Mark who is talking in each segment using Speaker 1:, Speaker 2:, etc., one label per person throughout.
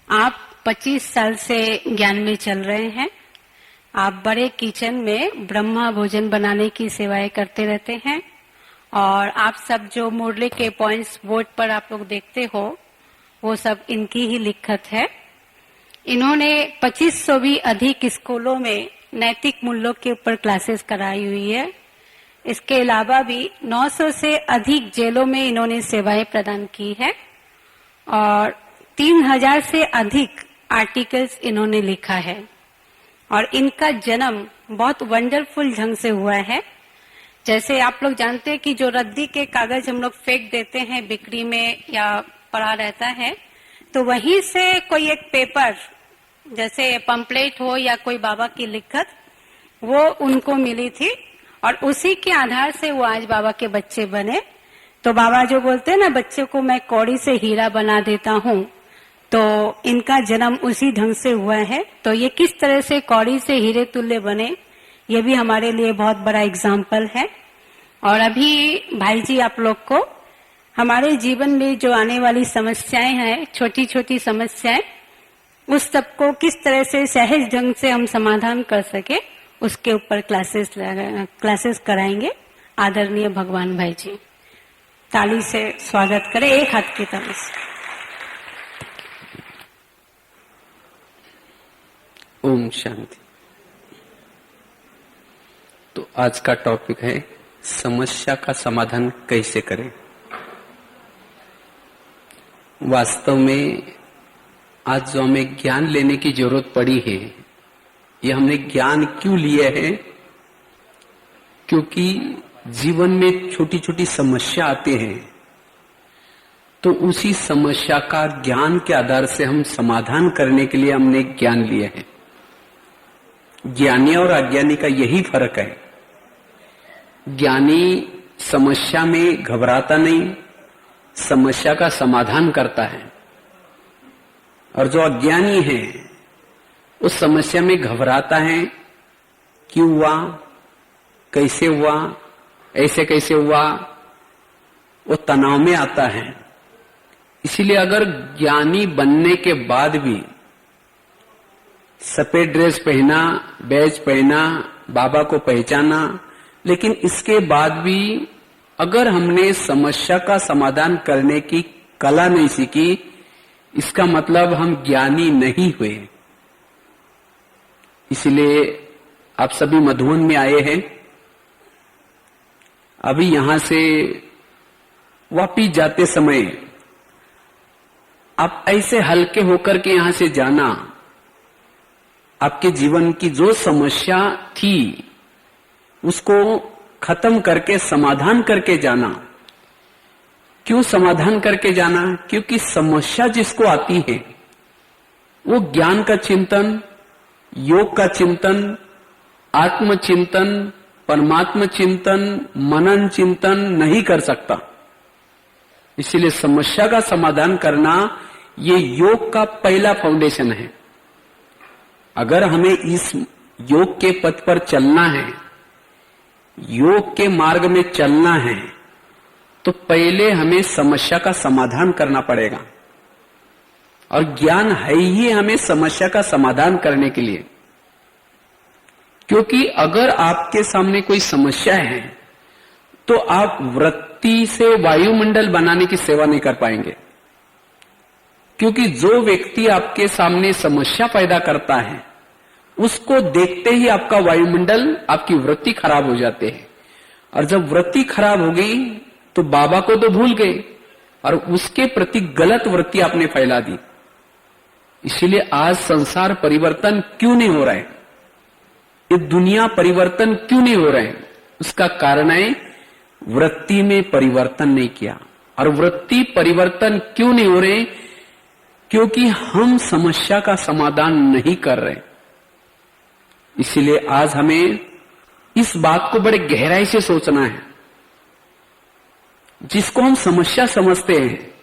Speaker 1: आप 25 साल से ज्ञान में चल रहे हैं। आप बड़े किचन में ब्रह्मा भोजन बनाने की सेवाएं करते रहते हैं और आप सब जो मुरली के पॉइंट्स बोर्ड पर आप लोग देखते हो वो सब इनकी ही लिखत है। इन्होंने 2500 भी अधिक स्कूलों में नैतिक मूल्यों के ऊपर क्लासेस कराई हुई है। इसके अलावा भी 900 से अधिक जेलों में इन्होंने सेवाएं प्रदान की है और 3000 से अधिक आर्टिकल्स इन्होंने लिखा है और इनका जन्म बहुत वंडरफुल ढंग से हुआ है। जैसे आप लोग जानते हैं कि जो रद्दी के कागज हम लोग फेंक देते हैं बिक्री में या पड़ा रहता है, तो वहीं से कोई एक पेपर जैसे पंपलेट हो या कोई बाबा की लिखत वो उनको मिली थी और उसी के आधार से वो आज बाबा के बच्चे बने। तो बाबा जो बोलते हैं ना, बच्चे को मैं कौड़ी से हीरा बना देता हूँ, तो इनका जन्म उसी ढंग से हुआ है। तो ये किस तरह से कौड़ी से हीरे तुल्य बने, ये भी हमारे लिए बहुत बड़ा एग्जाम्पल है। और अभी भाई जी आप लोग को हमारे जीवन में जो आने वाली समस्याएं हैं, छोटी छोटी समस्याएं, उस सब को किस तरह से सहज ढंग से हम समाधान कर सके उसके ऊपर क्लासेस कराएंगे आदरणीय भगवान भाई जी। ताली से स्वागत करें, एक हाथ की ताली से।
Speaker 2: ओम शांति। तो आज का टॉपिक है समस्या का समाधान कैसे करें। वास्तव में आज जो हमें ज्ञान लेने की जरूरत पड़ी है, ये हमने ज्ञान क्यों लिया है? क्योंकि जीवन में छोटी छोटी समस्या आते हैं, तो उसी समस्या का ज्ञान के आधार से हम समाधान करने के लिए हमने ज्ञान लिया है। ज्ञानी और अज्ञानी का यही फर्क है। ज्ञानी समस्या में घबराता नहीं, समस्या का समाधान करता है, और जो अज्ञानी है उस समस्या में घबराता है। क्यों हुआ, कैसे हुआ, ऐसे कैसे हुआ, वो तनाव में आता है। इसीलिए अगर ज्ञानी बनने के बाद भी सफेद ड्रेस पहना, बैज पहना, बाबा को पहचाना, लेकिन इसके बाद भी अगर हमने समस्या का समाधान करने की कला नहीं सीखी, इसका मतलब हम ज्ञानी नहीं हुए। इसलिए आप सभी मधुबन में आए हैं। अभी यहां से वापिस जाते समय आप ऐसे हल्के होकर के यहां से जाना। आपके जीवन की जो समस्या थी उसको खत्म करके समाधान करके जाना। क्यों समाधान करके जाना? क्योंकि समस्या जिसको आती है वो ज्ञान का चिंतन, योग का चिंतन, आत्मचिंतन, परमात्मा चिंतन, मनन चिंतन नहीं कर सकता। इसलिए समस्या का समाधान करना ये योग का पहला फाउंडेशन है। अगर हमें इस योग के पथ पर चलना है, योग के मार्ग में चलना है, तो पहले हमें समस्या का समाधान करना पड़ेगा। और ज्ञान है ही हमें समस्या का समाधान करने के लिए। क्योंकि अगर आपके सामने कोई समस्या है तो आप वृत्ति से वायुमंडल बनाने की सेवा नहीं कर पाएंगे। क्योंकि जो व्यक्ति आपके सामने समस्या पैदा करता है उसको देखते ही आपका वायुमंडल, आपकी वृत्ति खराब हो जाते हैं। और जब वृत्ति खराब हो गई तो बाबा को तो भूल गए और उसके प्रति गलत वृत्ति आपने फैला दी। इसीलिए आज संसार परिवर्तन क्यों नहीं हो रहा है, ये दुनिया परिवर्तन क्यों नहीं हो रहे हैं? उसका कारण है वृत्ति में परिवर्तन नहीं किया। और वृत्ति परिवर्तन क्यों नहीं हो रहे? क्योंकि हम समस्या का समाधान नहीं कर रहे। इसीलिए आज हमें इस बात को बड़े गहराई से सोचना है। जिसको हम समस्या समझते हैं,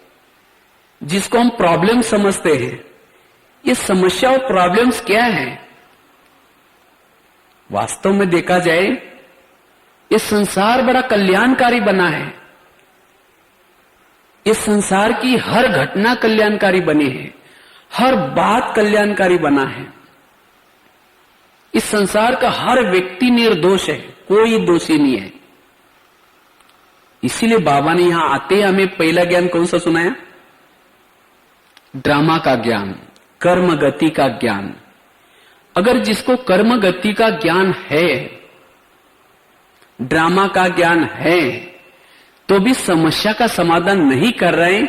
Speaker 2: जिसको हम प्रॉब्लम समझते हैं, ये समस्या और प्रॉब्लम्स क्या है? वास्तव में देखा जाए ये संसार बड़ा कल्याणकारी बना है। इस संसार की हर घटना कल्याणकारी बनी है, हर बात कल्याणकारी बना है। इस संसार का हर व्यक्ति निर्दोष है, कोई दोषी नहीं है। इसीलिए बाबा ने यहां आते हमें पहला ज्ञान कौन सा सुनाया? ड्रामा का ज्ञान, कर्म गति का ज्ञान। अगर जिसको कर्म गति का ज्ञान है, ड्रामा का ज्ञान है, तो भी समस्या का समाधान नहीं कर रहे,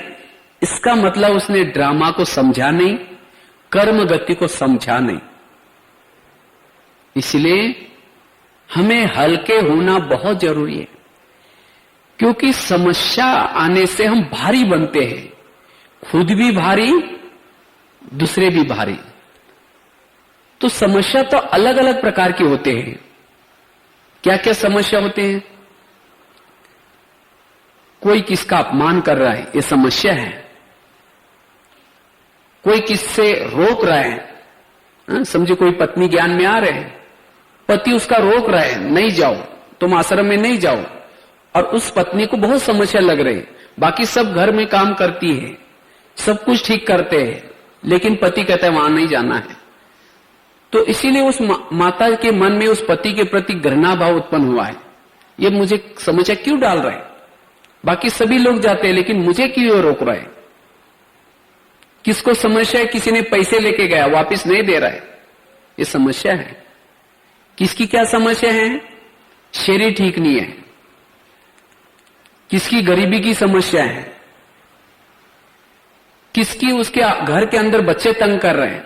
Speaker 2: इसका मतलब उसने ड्रामा को समझा नहीं, कर्म गति को समझा नहीं। इसलिए हमें हल्के होना बहुत जरूरी है, क्योंकि समस्या आने से हम भारी बनते हैं, खुद भी भारी, दूसरे भी भारी। तो समस्या तो अलग अलग प्रकार के होते हैं। क्या क्या समस्या होते हैं? कोई किसका अपमान कर रहा है, ये समस्या है। कोई किससे रोक रहा है, समझे कोई पत्नी ज्ञान में आ रहे हैं, पति उसका रोक रहा है, नहीं जाओ, तुम आश्रम में नहीं जाओ, और उस पत्नी को बहुत समस्या लग रही, बाकी सब घर में काम करती है, सब कुछ ठीक करते हैं, लेकिन पति कहता है वहां नहीं जाना है। तो इसीलिए उस माता के मन में उस पति के प्रति घृणा भाव उत्पन्न हुआ है, ये मुझे समस्या क्यों डाल रहा है, बाकी सभी लोग जाते हैं लेकिन मुझे क्यों रोक रहा है। किसको समस्या है? किसी ने पैसे लेके गया, वापस नहीं दे रहा है, ये समस्या है। किसकी क्या समस्या है? शरीर ठीक नहीं है। किसकी गरीबी की समस्या है? किसकी उसके घर के अंदर बच्चे तंग कर रहे हैं,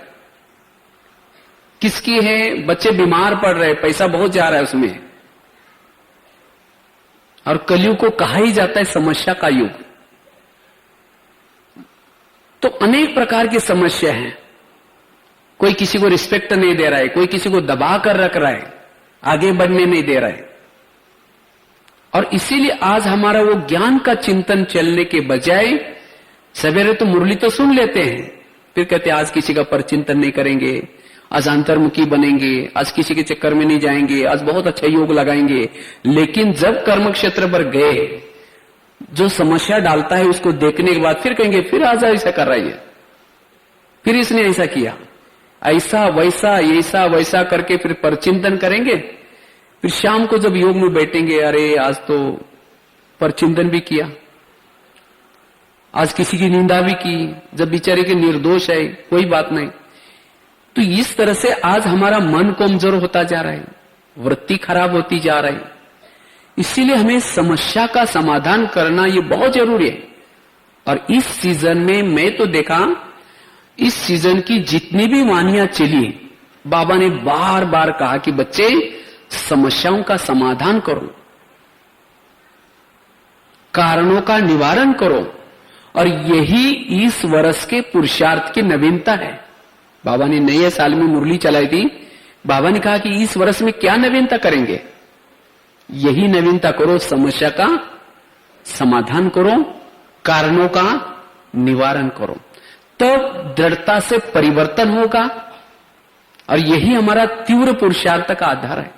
Speaker 2: किसकी है बच्चे बीमार पड़ रहे हैं, पैसा बहुत जा रहा है उसमें। और कलयुग को कहा ही जाता है समस्या का युग। तो अनेक प्रकार की समस्या है। कोई किसी को रिस्पेक्ट नहीं दे रहा है, कोई किसी को दबा कर रख रहा है, आगे बढ़ने नहीं दे रहा है। और इसीलिए आज हमारा वो ज्ञान का चिंतन चलने के बजाय सवेरे तो मुरली तो सुन लेते हैं, फिर कहते आज किसी का परचिंतन नहीं करेंगे, आज अंतर्मुखी बनेंगे, आज किसी के चक्कर में नहीं जाएंगे, आज बहुत अच्छा योग लगाएंगे। लेकिन जब कर्म क्षेत्र पर गए, जो समस्या डालता है उसको देखने के बाद फिर कहेंगे फिर आज ऐसा कर रही है, फिर इसने ऐसा किया, ऐसा वैसा ऐसा वैसा करके फिर परचिंतन करेंगे। फिर शाम को जब योग में बैठेंगे, अरे आज तो परचिंतन भी किया, आज किसी की निंदा भी की, जब बेचारे के निर्दोष है, कोई बात नहीं। तो इस तरह से आज हमारा मन कमजोर होता जा रहा है, वृत्ति खराब होती जा रही है। इसीलिए हमें समस्या का समाधान करना ये बहुत जरूरी है। और इस सीजन में मैं तो देखा, इस सीजन की जितनी भी वानियां चली, बाबा ने बार बार कहा कि बच्चे समस्याओं का समाधान करो, कारणों का निवारण करो, और यही इस वर्ष के पुरुषार्थ की नवीनता है। बाबा ने नए साल में मुरली चलाई थी, बाबा ने कहा कि इस वर्ष में क्या नवीनता करेंगे, यही नवीनता करो, समस्या का समाधान करो, कारणों का निवारण करो, तब दृढ़ता से परिवर्तन होगा। और यही हमारा तीव्र पुरुषार्थ का आधार है।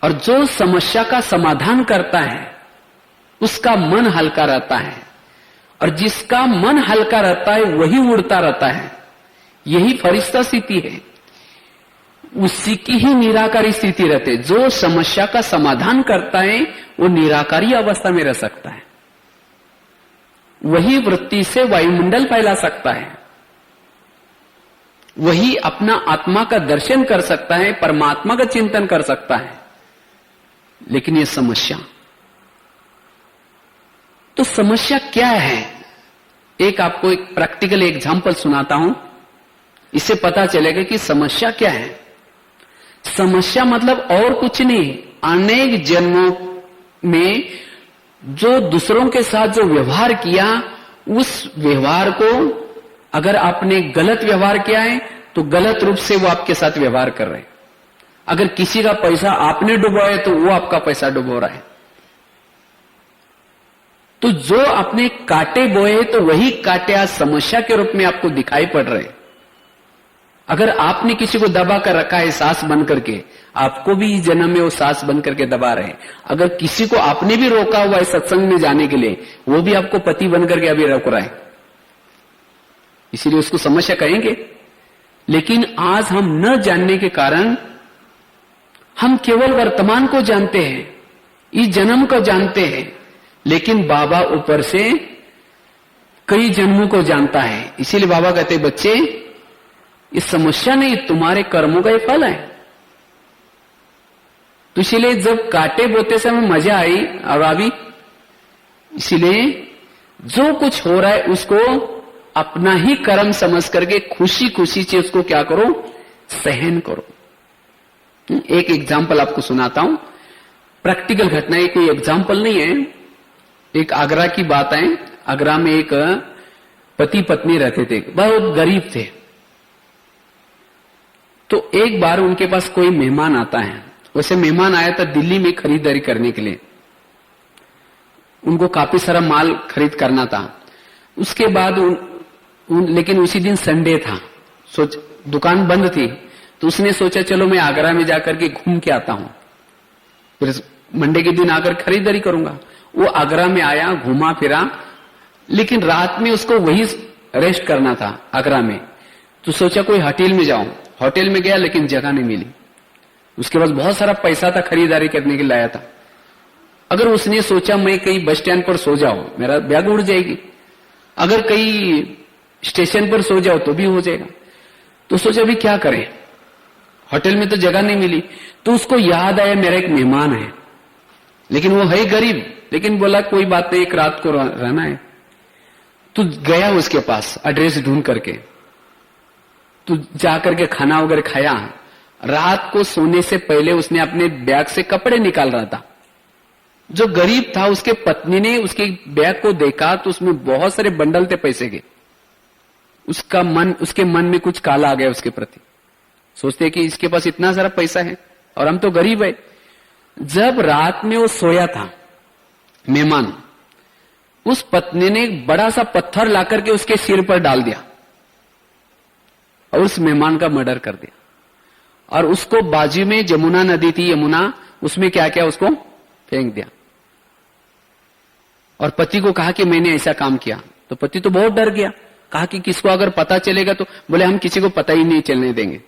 Speaker 2: और जो समस्या का समाधान करता है उसका मन हल्का रहता है, और जिसका मन हल्का रहता है वही उड़ता रहता है। यही फरिश्ता स्थिति है, उसी की ही निराकारी स्थिति रहती है। जो समस्या का समाधान करता है वो निराकारी अवस्था में रह सकता है, वही वृत्ति से वायुमंडल फैला सकता है, वही अपना आत्मा का दर्शन कर सकता है, परमात्मा का चिंतन कर सकता है। लेकिन ये समस्या, तो समस्या क्या है? एक आपको एक प्रैक्टिकल एग्जांपल सुनाता हूं, इससे पता चलेगा कि समस्या क्या है। समस्या मतलब और कुछ नहीं, अनेक जन्मों में जो दूसरों के साथ जो व्यवहार किया, उस व्यवहार को अगर आपने गलत व्यवहार किया है तो गलत रूप से वो आपके साथ व्यवहार कर रहे हैं। अगर किसी का पैसा आपने डुबोया तो वो आपका पैसा डुबो रहा है। तो जो आपने कांटे बोए तो वही कांटे आज समस्या के रूप में आपको दिखाई पड़ रहे हैं। अगर आपने किसी को दबा कर रखा है सांस बन करके, आपको भी इस जन्म में वो सांस बन करके दबा रहे हैं। अगर किसी को आपने भी रोका हुआ है सत्संग में जाने के लिए, वो भी आपको पति बन करके अभी रोक रहा है। इसीलिए उसको समस्या कहेंगे। लेकिन आज हम न जानने के कारण हम केवल वर्तमान को जानते हैं, इस जन्म को जानते हैं, लेकिन बाबा ऊपर से कई जन्मों को जानता है। इसीलिए बाबा कहते हैं, बच्चे ये समस्या नहीं, तुम्हारे कर्मों का ये फल है। तो इसीलिए जब काटे बोते समय मजा आई और अभी, इसीलिए जो कुछ हो रहा है उसको अपना ही कर्म समझ करके खुशी खुशी से उसको क्या करो, सहन करो। एक एग्जाम्पल आपको सुनाता हूं, प्रैक्टिकल घटना है, कोई एग्जाम्पल नहीं है। एक आगरा की बात है। आगरा में एक पति पत्नी रहते थे, बहुत गरीब थे। तो एक बार उनके पास कोई मेहमान आता है। वैसे मेहमान आया था दिल्ली में खरीदारी करने के लिए, उनको काफी सारा माल खरीद करना था। उसके बाद लेकिन उसी दिन संडे था, दुकान बंद थी। तो उसने सोचा चलो मैं आगरा में जाकर के घूम के आता हूं, फिर मंडे के दिन आकर खरीदारी करूंगा। वो आगरा में आया, घूमा फिरा, लेकिन रात में उसको वही रेस्ट करना था आगरा में। तो सोचा कोई होटल में जाऊं। होटल में गया लेकिन जगह नहीं मिली। उसके पास बहुत सारा पैसा था, खरीदारी करने के लिए लाया था। अगर उसने सोचा मैं कहीं बस स्टैंड पर सो जाऊं, मेरा बैग उड़ जाएगी, अगर कहीं स्टेशन पर सो जाओ तो भी हो जाएगा। तो सोचा अभी क्या करें, होटल में तो जगह नहीं मिली। तो उसको याद आया मेरा एक मेहमान है, लेकिन वो है गरीब, लेकिन बोला कोई बात नहीं, एक रात को रहना है। तो गया उसके पास एड्रेस ढूंढ करके, तो जाकर के खाना वगैरह खाया। रात को सोने से पहले उसने अपने बैग से कपड़े निकाल रहा था। जो गरीब था उसके पत्नी ने उसके बैग को देखा तो उसमें बहुत सारे बंडल थे पैसे के। उसके मन में कुछ काला आ गया उसके प्रति। सोचते कि इसके पास इतना सारा पैसा है और हम तो गरीब है। जब रात में वो सोया था मेहमान, उस पत्नी ने एक बड़ा सा पत्थर लाकर के उसके सिर पर डाल दिया और उस मेहमान का मर्डर कर दिया। और उसको बाजू में जमुना नदी थी, यमुना, उसमें क्या क्या उसको फेंक दिया। और पति को कहा कि मैंने ऐसा काम किया। तो पति तो बहुत डर गया, कहा कि किसको अगर पता चलेगा तो, बोले हम किसी को पता ही नहीं चलने देंगे।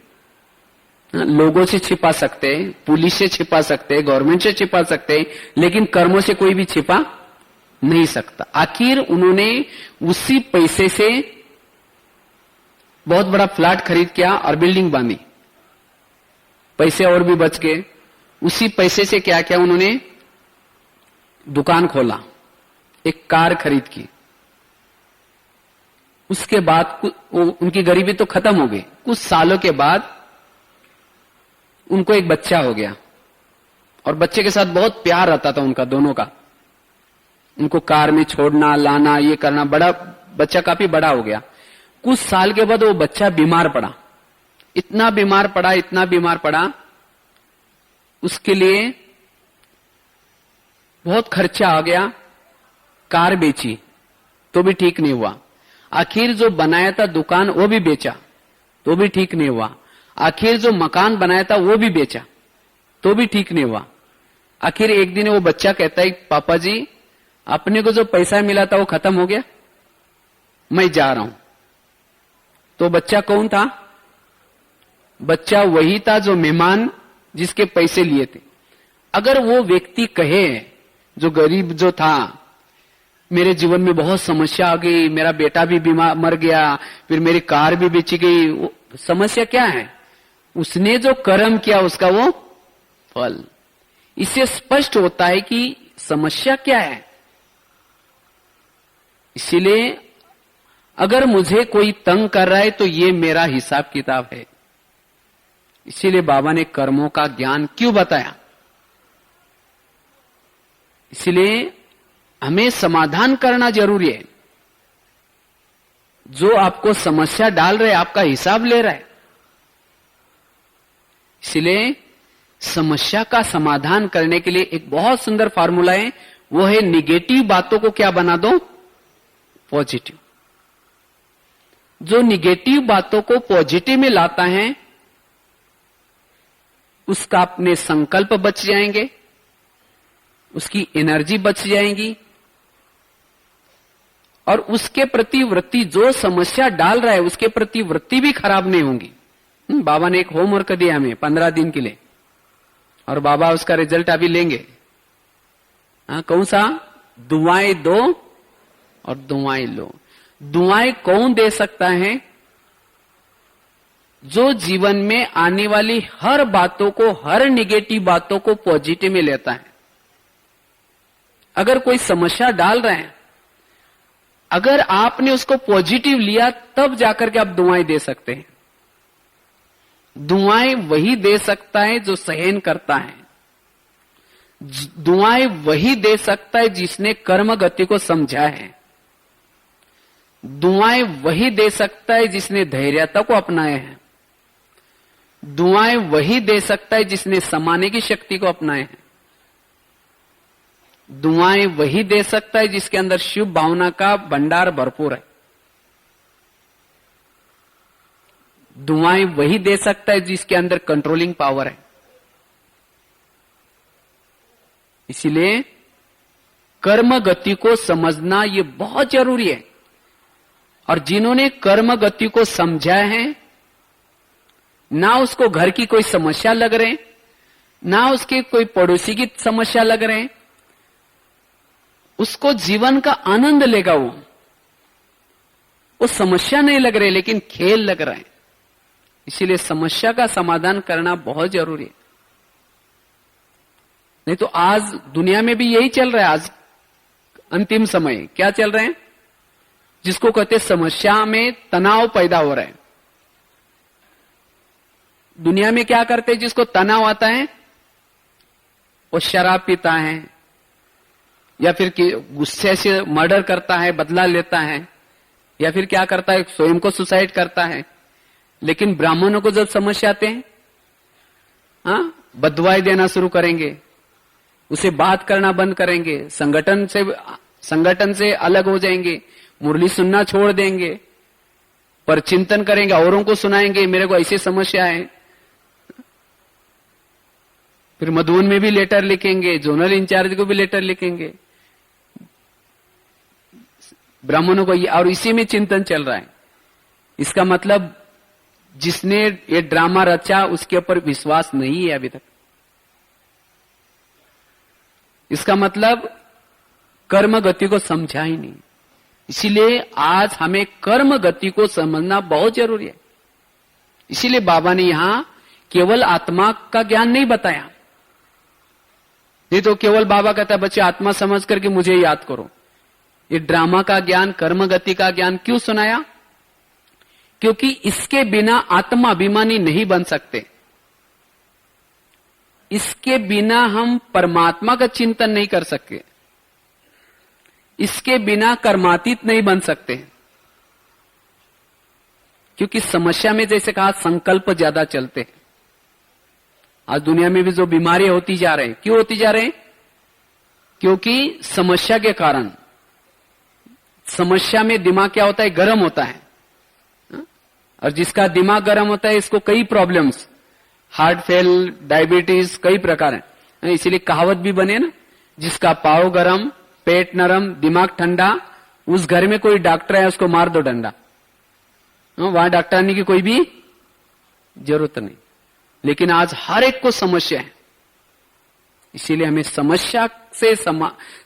Speaker 2: लोगों से छिपा सकते हैं, पुलिस से छिपा सकते हैं, गवर्नमेंट से छिपा सकते हैं, लेकिन कर्मों से कोई भी छिपा नहीं सकता। आखिर उन्होंने उसी पैसे से बहुत बड़ा फ्लैट खरीद किया और बिल्डिंग बांधी। पैसे और भी बच गए। उसी पैसे से क्या किया उन्होंने, दुकान खोला, एक कार खरीद की। उसके बाद उनकी गरीबी तो खत्म हो गई। कुछ सालों के बाद उनको एक बच्चा हो गया और बच्चे के साथ बहुत प्यार रहता था उनका दोनों का। उनको कार में छोड़ना लाना ये करना, बड़ा बच्चा काफी बड़ा हो गया। कुछ साल के बाद वो बच्चा बीमार पड़ा, इतना बीमार पड़ा, उसके लिए बहुत खर्चा आ गया। कार बेची तो भी ठीक नहीं हुआ। आखिर जो बनाया था दुकान वो भी बेचा तो भी ठीक नहीं हुआ। आखिर जो मकान बनाया था वो भी बेचा तो भी ठीक नहीं हुआ। आखिर एक दिन वो बच्चा कहता है, पापा जी अपने को जो पैसा मिला था वो खत्म हो गया, मैं जा रहा हूं। तो बच्चा कौन था? बच्चा वही था जो मेहमान जिसके पैसे लिए थे। अगर वो व्यक्ति कहे, जो गरीब जो था, मेरे जीवन में बहुत समस्या आ गई, मेरा बेटा भी बीमार मर गया, फिर मेरी कार भी बेची गई, समस्या क्या है? उसने जो कर्म किया उसका वो फल। इससे स्पष्ट होता है कि समस्या क्या है। इसीलिए अगर मुझे कोई तंग कर रहा है तो ये मेरा हिसाब किताब है। इसीलिए बाबा ने कर्मों का ज्ञान क्यों बताया? इसीलिए हमें समाधान करना जरूरी है। जो आपको समस्या डाल रहे, आपका हिसाब ले रहा है। इसलिए समस्या का समाधान करने के लिए एक बहुत सुंदर फार्मूला है, वो है निगेटिव बातों को क्या बना दो, पॉजिटिव। जो निगेटिव बातों को पॉजिटिव में लाता है उसका अपने संकल्प बच जाएंगे, उसकी एनर्जी बच जाएगी और उसके प्रति वृत्ति जो समस्या डाल रहा है उसके प्रति वृत्ति भी खराब नहीं होंगी। बाबा ने एक होमवर्क दिया हमें 15 दिन के लिए, और बाबा उसका रिजल्ट अभी लेंगे। कौन सा? दुआएं दो और दुआएं लो। दुआएं कौन दे सकता है? जो जीवन में आने वाली हर बातों को, हर निगेटिव बातों को पॉजिटिव में लेता है। अगर कोई समस्या डाल रहे हैं, अगर आपने उसको पॉजिटिव लिया तब जाकर के आप दुआएं दे सकते हैं। दुआएं वही दे सकता है जो सहन करता है। दुआएं वही दे सकता है जिसने कर्म गति को समझा है। दुआएं वही दे सकता है जिसने धैर्यता को अपनाया है। दुआएं वही दे सकता है जिसने समाने की शक्ति को अपनाया है। दुआएं वही दे सकता है जिसके अंदर शुभ भावना का भंडार भरपूर है। दुआएं वही दे सकता है जिसके अंदर कंट्रोलिंग पावर है। इसलिए कर्म गति को समझना ये बहुत जरूरी है। और जिन्होंने कर्म गति को समझा है, ना उसको घर की कोई समस्या लग रहे, ना उसके कोई पड़ोसी की समस्या लग रहे, उसको जीवन का आनंद लेगा। वो समस्या नहीं लग रही लेकिन खेल लग रहा है। इसीलिए समस्या का समाधान करना बहुत जरूरी है। नहीं तो आज दुनिया में भी यही चल रहा है। आज अंतिम समय क्या चल रहे हैं, जिसको कहते हैं समस्या में तनाव पैदा हो रहा है। दुनिया में क्या करते हैं, जिसको तनाव आता है वो शराब पीता है, या फिर गुस्से से मर्डर करता है, बदला लेता है, या फिर क्या करता है, स्वयं को सुसाइड करता है। लेकिन ब्राह्मणों को जब समस्या आते हैं, बदवाई देना शुरू करेंगे, उसे बात करना बंद करेंगे, संगठन से अलग हो जाएंगे, मुरली सुनना छोड़ देंगे, पर चिंतन करेंगे, औरों को सुनाएंगे मेरे को ऐसी समस्या है। फिर मधुबन में भी लेटर लिखेंगे, जोनल इंचार्ज को भी लेटर लिखेंगे, ब्राह्मणों को, और इसी में चिंतन चल रहा है। इसका मतलब जिसने ये ड्रामा रचा उसके ऊपर विश्वास नहीं है अभी तक। इसका मतलब कर्म गति को समझा ही नहीं। इसीलिए आज हमें कर्म गति को समझना बहुत जरूरी है। इसीलिए बाबा ने यहां केवल आत्मा का ज्ञान नहीं बताया। नहीं तो केवल बाबा कहता है बच्चे आत्मा समझ करके मुझे याद करो। ये ड्रामा का ज्ञान, कर्म गति का ज्ञान क्यों सुनाया? क्योंकि इसके बिना आत्मा अभिमानी नहीं बन सकते। इसके बिना हम परमात्मा का चिंतन नहीं कर सकते। इसके बिना कर्मातीत नहीं बन सकते। क्योंकि समस्या में जैसे कहा संकल्प ज्यादा चलते हैं। आज दुनिया में भी जो बीमारियां होती जा रहे हैं, क्यों होती जा रहे हैं? क्योंकि समस्या के कारण। समस्या में दिमाग क्या होता है? गर्म होता है। और जिसका दिमाग गर्म होता है इसको कई प्रॉब्लम्स, हार्ट फेल, डायबिटीज, कई प्रकार है। इसीलिए कहावत भी बने ना, जिसका पाव गरम, पेट नरम, दिमाग ठंडा, उस घर में कोई डॉक्टर है उसको मार दो डंडा। वहां डॉक्टर आने की कोई भी जरूरत नहीं। लेकिन आज हर एक को समस्या है। इसीलिए हमें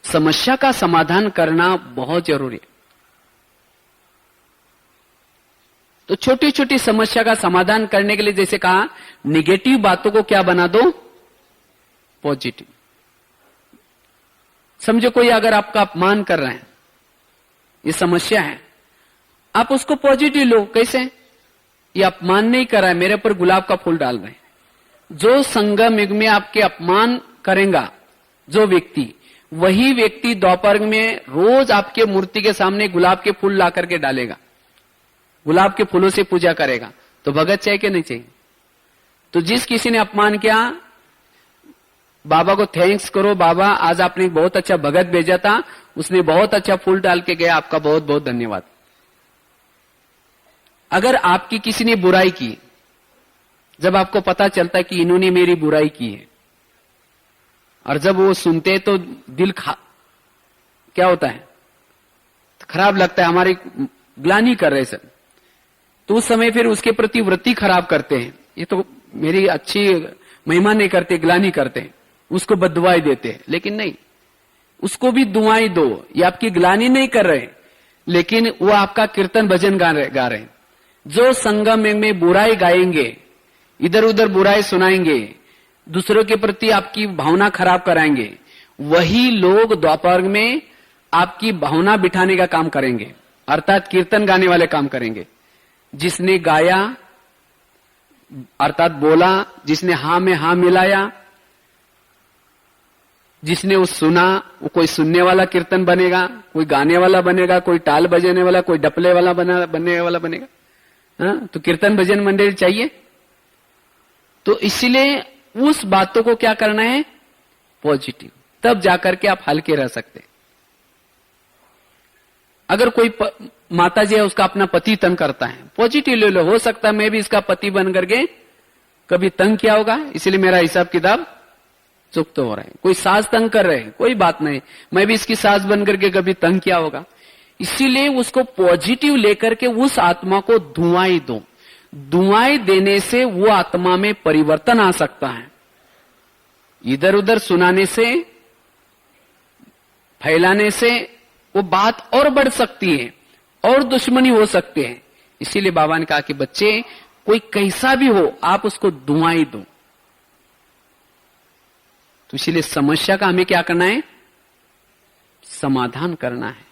Speaker 2: समस्या का समाधान करना बहुत जरूरी है। तो छोटी छोटी समस्या का समाधान करने के लिए जैसे कहा, निगेटिव बातों को क्या बना दो? पॉजिटिव। समझो कोई अगर आपका अपमान कर रहे हैं, ये समस्या है, आप उसको पॉजिटिव लो। कैसे? ये अपमान नहीं कर रहा है, मेरे ऊपर गुलाब का फूल डाल रहे हैं। जो संगम युग में आपके अपमान करेगा जो व्यक्ति, वही व्यक्ति द्वापर में रोज आपके मूर्ति के सामने गुलाब के फूल ला करके डालेगा, गुलाब के फूलों से पूजा करेगा। तो भगत चाहिए कि नहीं चाहिए? तो जिस किसी ने अपमान किया, बाबा को थैंक्स करो, बाबा आज आपने बहुत अच्छा भगत भेजा था, उसने बहुत अच्छा फूल डाल के गया, आपका बहुत बहुत धन्यवाद। अगर आपकी किसी ने बुराई की, जब आपको पता चलता है कि इन्होंने मेरी बुराई की है, और जब वो सुनते हैं तो दिल क्या होता है? खराब लगता है, हमारी ग्लानि कर रहे सब, तो उस समय फिर उसके प्रति वृत्ति खराब करते हैं, ये तो मेरी अच्छी महिमा नहीं करते, ग्लानि करते हैं, उसको बददुआएं देते हैं। लेकिन नहीं, उसको भी दुआएं दो, ये आपकी ग्लानि नहीं कर रहे, लेकिन वो आपका कीर्तन भजन गा रहे हैं। जो संगम में बुराई गाएंगे, इधर उधर बुराई सुनाएंगे, दूसरों के प्रति आपकी भावना खराब कराएंगे, वही लोग द्वापर में आपकी भावना बिठाने का काम करेंगे, अर्थात कीर्तन गाने वाले काम करेंगे। जिसने गाया अर्थात बोला, जिसने हां में हां मिलाया, जिसने वो सुना, वो कोई सुनने वाला कीर्तन बनेगा, कोई गाने वाला बनेगा, कोई टाल बजाने वाला, कोई डपले वाला बनने वाला बनेगा। हाँ, तो कीर्तन भजन मंडली चाहिए। तो इसलिए उस बातों को क्या करना है, पॉजिटिव, तब जाकर के आप हल्के रह सकते। अगर कोई माता जी है, उसका अपना पति तंग करता है, पॉजिटिव ले लो, हो सकता है मैं भी इसका पति बन करके कभी तंग किया होगा, इसलिए मेरा हिसाब किताब चुप तो हो रहा है। कोई सास तंग कर रहे हैं, कोई बात नहीं, मैं भी इसकी सास बन करके कभी तंग किया होगा। इसीलिए उसको पॉजिटिव लेकर के उस आत्मा को दुआएं दो। दुआएं देने से वो आत्मा में परिवर्तन आ सकता है। इधर उधर सुनाने से, फैलाने से वो बात और बढ़ सकती है और दुश्मनी हो सकती है। इसीलिए बाबा ने कहा कि बच्चे, कोई कैसा भी हो, आप उसको दुआएं दो। तो इसीलिए समस्या का हमें क्या करना है, समाधान करना है,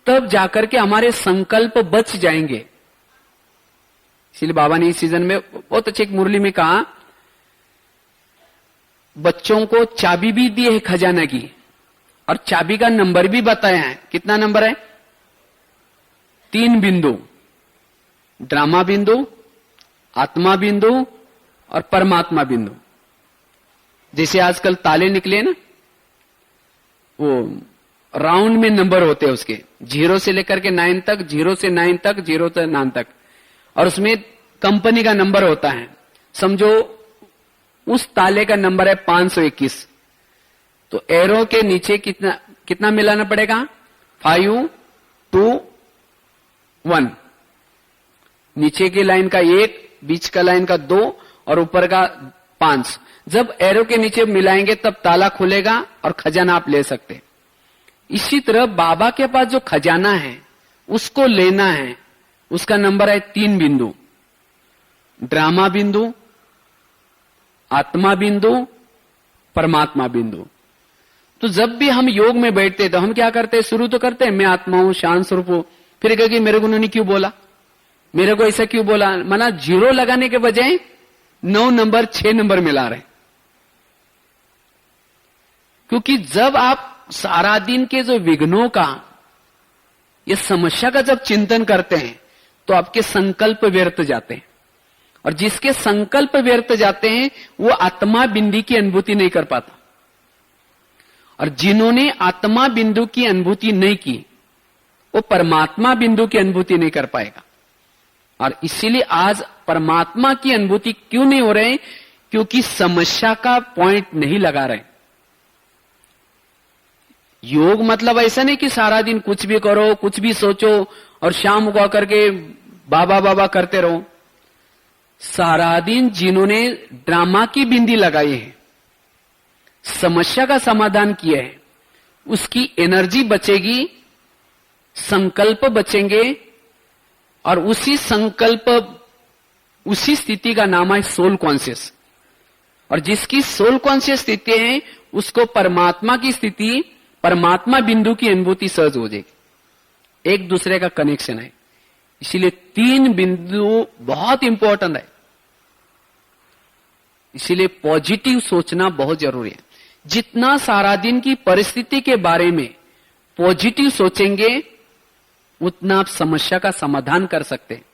Speaker 2: तब जाकर के हमारे संकल्प बच जाएंगे। इसलिए बाबा ने इस सीजन में बहुत अच्छी एक मुरली में कहा, बच्चों को चाबी भी दी है खजाना की, और चाबी का नंबर भी बताया है। कितना नंबर है, 3 बिंदु, ड्रामा बिंदु, आत्मा बिंदु और परमात्मा बिंदु। जैसे आजकल ताले निकले ना, वो राउंड में नंबर होते हैं उसके, 0 से लेकर के 9 तक, 0 से 9 तक, 0 से 9 तक, और उसमें कंपनी का नंबर होता है। समझो उस ताले का नंबर है 521, तो एरो के नीचे कितना मिलाना पड़ेगा, 5, 2, 1, नीचे की लाइन का 1, बीच का लाइन का 2 और ऊपर का 5। जब एरो के नीचे मिलाएंगे तब ताला खुलेगा और खजाना आप ले सकते। इसी तरह बाबा के पास जो खजाना है उसको लेना है, उसका नंबर है 3 बिंदु, ड्रामा बिंदु, आत्मा बिंदु, परमात्मा बिंदु। तो जब भी हम योग में बैठते तो हम क्या करते हैं, शुरू तो करते हैं मैं आत्मा हूं, शांत स्वरूप हूं, फिर कहेगी मेरे को उन्होंने क्यों बोला, मेरे को ऐसा क्यों बोला, माना 0 लगाने के बजाय 9 नंबर 6 नंबर मिला रहे। क्योंकि जब आप सारा दिन के जो विघ्नों का, ये समस्या का जब चिंतन करते हैं तो आपके संकल्प व्यर्थ जाते हैं, और जिसके संकल्प व्यर्थ जाते हैं वो आत्मा बिंदु की अनुभूति नहीं कर पाता, और जिन्होंने आत्मा बिंदु की अनुभूति नहीं की वो परमात्मा बिंदु की अनुभूति नहीं कर पाएगा। और इसीलिए आज परमात्मा की अनुभूति क्यों नहीं हो रहे, क्योंकि समस्या का पॉइंट नहीं लगा रहे। योग मतलब ऐसा नहीं कि सारा दिन कुछ भी करो, कुछ भी सोचो और शाम को आकर के बाबा बाबा करते रहो। सारा दिन जिन्होंने ड्रामा की बिंदी लगाई है, समस्या का समाधान किया है, उसकी एनर्जी बचेगी, संकल्प बचेंगे, और उसी संकल्प, उसी स्थिति का नाम है सोल कॉन्शियस। और जिसकी सोल कॉन्शियस स्थिति है उसको परमात्मा की स्थिति, परमात्मा बिंदु की अनुभूति सहज हो जाएगी। एक दूसरे का कनेक्शन है। इसीलिए 3 बिंदु बहुत इंपॉर्टेंट है। इसीलिए पॉजिटिव सोचना बहुत जरूरी है। जितना सारा दिन की परिस्थिति के बारे में पॉजिटिव सोचेंगे उतना आप समस्या का समाधान कर सकते हैं।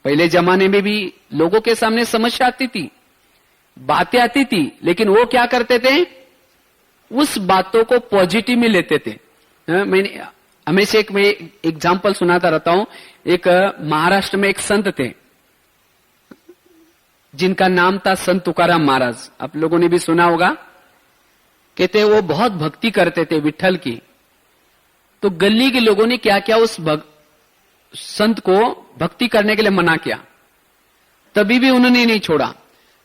Speaker 2: पहले जमाने में भी लोगों के सामने समस्या आती थी, बातें आती थी, लेकिन वो क्या करते थे, उस बातों को पॉजिटिव में लेते थे। मैंने हमेशा एक मैं एग्जाम्पल सुनाता रहता हूं। एक महाराष्ट्र में एक संत थे जिनका नाम था संत तुकाराम महाराज, आप लोगों ने भी सुना होगा। कहते वो बहुत भक्ति करते थे विठ्ठल की, तो गली के लोगों ने क्या किया, उस संत को भक्ति करने के लिए मना किया, तभी भी उन्होंने नहीं छोड़ा।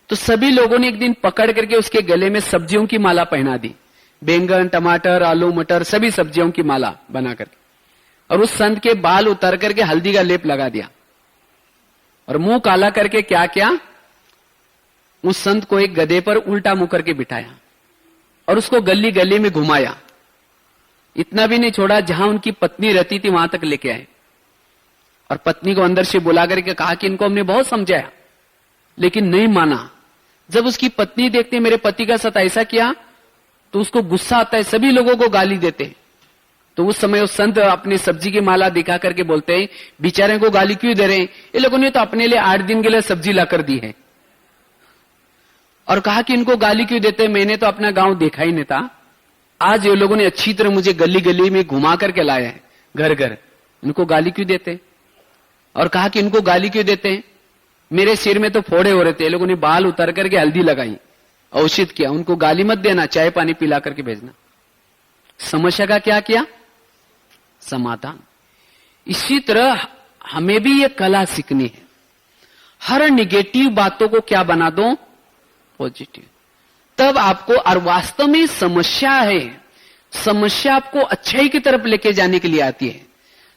Speaker 2: तो सभी लोगों ने एक दिन पकड़ करके उसके गले में सब्जियों की माला पहना दी, बैंगन, टमाटर, आलू, मटर, सभी सब्जियों की माला बना करके, और उस संत के बाल उतार करके हल्दी का लेप लगा दिया, और मुंह काला करके क्या किया, उस संत को एक गधे पर उल्टा मुंह करके बिठाया और उसको गली गली में घुमाया। इतना भी नहीं छोड़ा, जहां उनकी पत्नी रहती थी वहां तक लेके आए, और पत्नी को अंदर से बुला करके कहा कि इनको हमने बहुत समझाया लेकिन नहीं माना। जब उसकी पत्नी देखती है मेरे पति का साथ ऐसा किया तो उसको गुस्सा आता है, सभी लोगों को गाली देते। तो उस समय उस संत अपनी सब्जी की माला दिखा करके बोलते हैं, बेचारे को गाली क्यों दे रहे हैं, ये लोगों ने तो अपने लिए 8 दिन के लिए सब्जी ला कर दी है। और कहा कि इनको गाली क्यों देते, मैंने तो अपना गांव देखा ही नहीं था, आज ये लोगों ने अच्छी तरह मुझे गली गली में घुमा करके लाया है, घर घर, इनको गाली क्यों देते। और कहा कि इनको गाली क्यों देते हैं, मेरे सिर में तो फोड़े हो रहे थे, ये लोगों ने बाल उतार करके हल्दी लगाई, औषध किया, उनको गाली मत देना, चाय पानी पिला करके भेजना। समस्या का क्या किया, समाधान। इसी तरह हमें भी ये कला सीखनी है, हर निगेटिव बातों को क्या बना दो, पॉजिटिव। तब आपको, और वास्तव में समस्या है, समस्या आपको अच्छाई की तरफ लेके जाने के लिए आती है।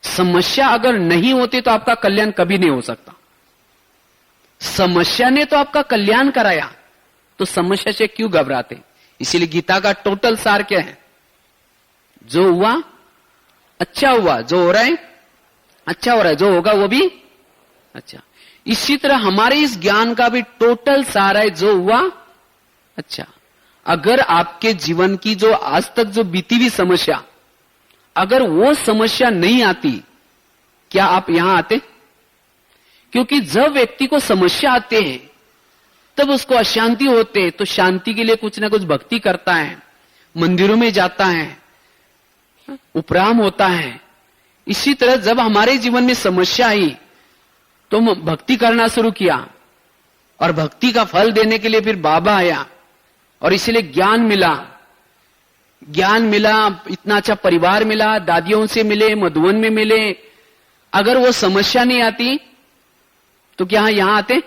Speaker 2: समस्या अगर नहीं होती तो आपका कल्याण कभी नहीं हो सकता। समस्या ने तो आपका कल्याण कराया, तो समस्या से क्यों घबराते। इसीलिए गीता का टोटल सार क्या है, जो हुआ अच्छा हुआ, जो हो रहा है अच्छा हो रहा है, जो होगा वो भी अच्छा। इसी तरह हमारे इस ज्ञान का भी टोटल सार है, जो हुआ अच्छा। अगर आपके जीवन की जो आज तक जो बीती हुई समस्या, अगर वो समस्या नहीं आती, क्या आप यहां आते। क्योंकि जब व्यक्ति को समस्या आते हैं तब उसको अशांति होते, तो शांति के लिए कुछ ना कुछ भक्ति करता है, मंदिरों में जाता है, उपराम होता है। इसी तरह जब हमारे जीवन में समस्या आई तो हम भक्ति करना शुरू किया, और भक्ति का फल देने के लिए फिर बाबा आया, और इसलिए ज्ञान मिला, ज्ञान मिला, इतना अच्छा परिवार मिला, दादियों से मिले, मधुवन में मिले। अगर वो समस्या नहीं आती तो क्या यहां आते।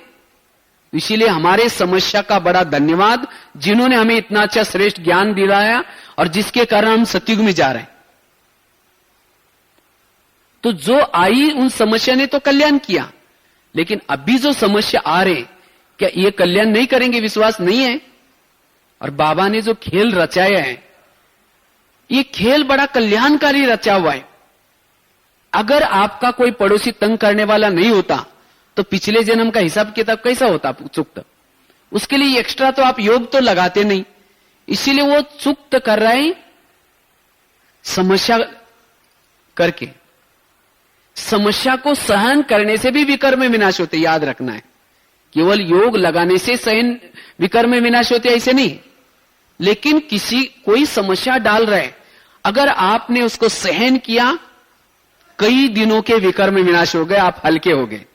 Speaker 2: इसीलिए हमारे समस्या का बड़ा धन्यवाद, जिन्होंने हमें इतना अच्छा श्रेष्ठ ज्ञान दिलाया, और जिसके कारण हम सतयुग में जा रहे हैं। तो जो आई उन समस्या ने तो कल्याण किया, लेकिन अभी जो समस्या आ रहे, क्या ये कल्याण नहीं करेंगे, विश्वास नहीं है। और बाबा ने जो खेल रचाया है, ये खेल बड़ा कल्याणकारी रचा हुआ है। अगर आपका कोई पड़ोसी तंग करने वाला नहीं होता तो पिछले जन्म का हिसाब किताब कैसा होता, चुक्त। उसके लिए एक्स्ट्रा तो आप योग तो लगाते नहीं, इसीलिए वो चुक्त कर रहा है समस्या करके। समस्या को सहन करने से भी विकर्म विनाश होते, याद रखना है। केवल योग लगाने से सहन विकर्म विनाश होते ऐसे नहीं, लेकिन कोई समस्या डाल रहा है, अगर आपने उसको सहन किया, कई दिनों के विकर्म विनाश हो गए, आप हल्के हो गए।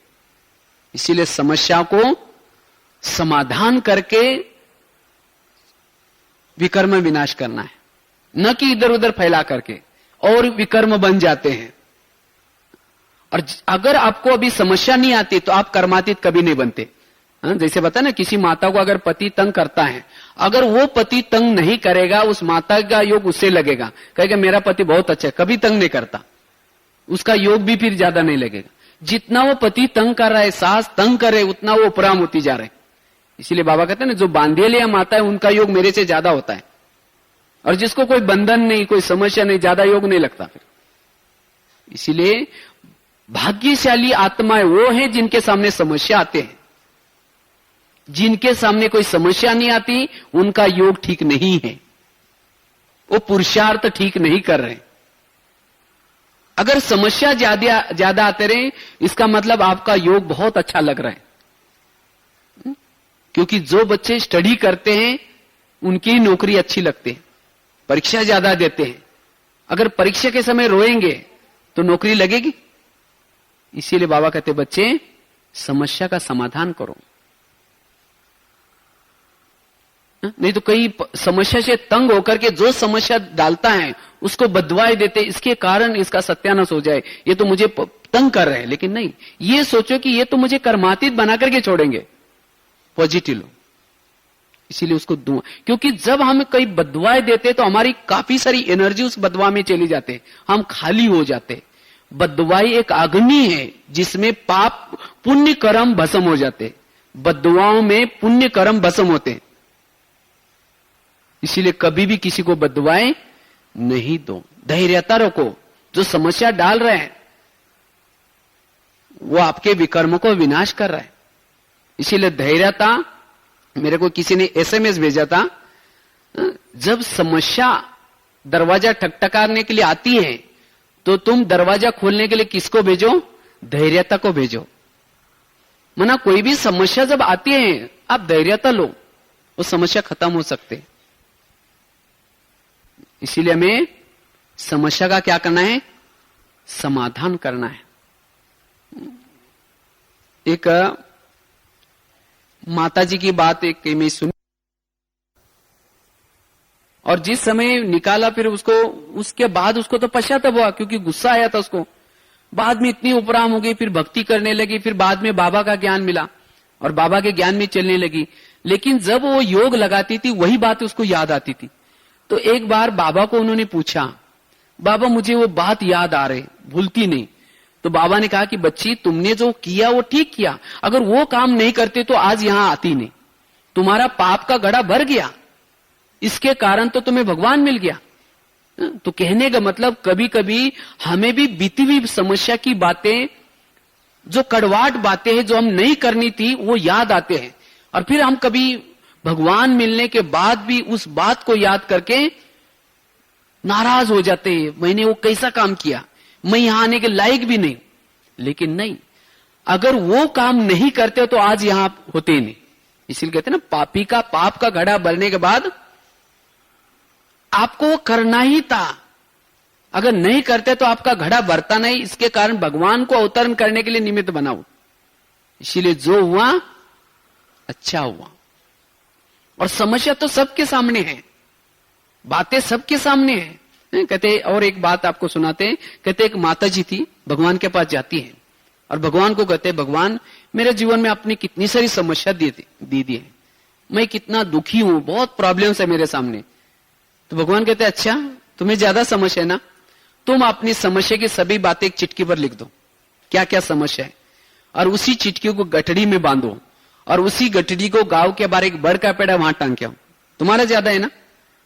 Speaker 2: इसीलिए समस्या को समाधान करके विकर्म विनाश करना है, न कि इधर उधर फैला करके, और विकर्म बन जाते हैं। और अगर आपको अभी समस्या नहीं आती तो आप कर्मातीत कभी नहीं बनते। जैसे बता ना, किसी माता को अगर पति तंग करता है, अगर वो पति तंग नहीं करेगा, उस माता का योग उससे लगेगा, कहेगा मेरा पति बहुत अच्छा है, कभी तंग नहीं करता, उसका योग भी फिर ज्यादा नहीं लगेगा। जितना वो पति तंग कर रहा है, सास तंग करे, उतना वो उपराम होती जा रहे हैं। इसीलिए बाबा कहते हैं ना, जो बांधेल या माता है उनका योग मेरे से ज्यादा होता है, और जिसको कोई बंधन नहीं, कोई समस्या नहीं, ज्यादा योग नहीं लगता फिर। इसीलिए भाग्यशाली आत्माएं वो हैं जिनके सामने समस्या आते हैं। जिनके सामने कोई समस्या नहीं आती, उनका योग ठीक नहीं है, वो पुरुषार्थ ठीक नहीं कर रहे। अगर समस्या ज्यादा आते रहे, इसका मतलब आपका योग बहुत अच्छा लग रहा है। क्योंकि जो बच्चे स्टडी करते हैं उनकी नौकरी अच्छी लगती है, परीक्षा ज्यादा देते हैं। अगर परीक्षा के समय रोएंगे तो नौकरी लगेगी। इसीलिए बाबा कहते बच्चे समस्या का समाधान करो। नहीं तो कई समस्या से तंग होकर के जो समस्या डालता है उसको बदवाई देते, इसके कारण इसका सत्यानाश हो जाए, ये तो मुझे तंग कर रहे हैं। लेकिन नहीं, ये सोचो कि ये तो मुझे कर्मातीत बना करके छोड़ेंगे, पॉजिटिव लो। इसीलिए उसको दुआ, क्योंकि जब हम कई बदवाएं देते तो हमारी काफी सारी एनर्जी उस बदवा में चली जाते, हम खाली हो जाते। बदवाई एक अग्नि है जिसमें पाप पुण्य कर्म भस्म हो जाते, बदवाओं में पुण्य कर्म भस्म होते। इसीलिए कभी भी किसी को बदवाएं नहीं दो, धैर्यता रखो। जो समस्या डाल रहे हैं वो आपके विकर्मों को विनाश कर रहा है, इसीलिए धैर्यता। मेरे को किसी ने एसएमएस भेजा था, जब समस्या दरवाजा ठकठकाने के लिए आती है तो तुम दरवाजा खोलने के लिए किसको भेजो? धैर्यता को भेजो। मना कोई भी समस्या जब आती है आप धैर्यता लो, वो समस्या खत्म हो सकते। इसीलिए हमें समस्या का क्या करना है? समाधान करना है। एक माताजी की बात एक मैं सुनी, और जिस समय निकाला फिर उसको, उसके बाद उसको तो पश्चाताप हुआ क्योंकि गुस्सा आया था उसको। बाद में इतनी उपराम हो गई, फिर भक्ति करने लगी, फिर बाद में बाबा का ज्ञान मिला और बाबा के ज्ञान में चलने लगी। लेकिन जब वो योग लगाती थी वही बात उसको याद आती थी। तो एक बार बाबा को उन्होंने पूछा, बाबा मुझे वो बात याद आ रही, भूलती नहीं। तो बाबा ने कहा कि बच्ची तुमने जो किया वो ठीक किया, अगर वो काम नहीं करते तो आज यहां आती नहीं, तुम्हारा पाप का घड़ा भर गया, इसके कारण तो तुम्हें भगवान मिल गया। तो कहने का मतलब कभी कभी हमें भी बीती हुई समस्या की बातें, जो कड़वाहट बातें हैं जो हम नहीं करनी थी वो याद आते हैं, और फिर हम कभी भगवान मिलने के बाद भी उस बात को याद करके नाराज हो जाते हैं, मैंने वो कैसा काम किया, मैं यहां आने के लायक भी नहीं। लेकिन नहीं, अगर वो काम नहीं करते तो आज यहां होते ही नहीं। इसीलिए कहते हैं ना, पापी का पाप का घड़ा भरने के बाद आपको वो करना ही था, अगर नहीं करते तो आपका घड़ा भरता नहीं। इसके कारण भगवान को अवतरण करने के लिए निमित्त बनाओ। इसीलिए जो हुआ अच्छा हुआ। और समस्या तो सबके सामने है, बातें सबके सामने है। कहते, और एक बात आपको सुनाते हैं, कहते एक माता जी थी, भगवान के पास जाती है और भगवान को कहते, भगवान मेरे जीवन में आपने कितनी सारी समस्या दी है, मैं कितना दुखी हूं, बहुत प्रॉब्लम्स है मेरे सामने। तो भगवान कहते, अच्छा तुम्हें ज्यादा समस्या है ना, तुम अपनी समस्या की सभी बातें एक चिटकी पर लिख दो, क्या क्या समस्या है, और उसी चिटकी को गठड़ी में बांधो और उसी गठड़ी को गांव के बाहर एक बड़ का पेड़ा वहां टांग के आओ। तुम्हारा ज्यादा है ना,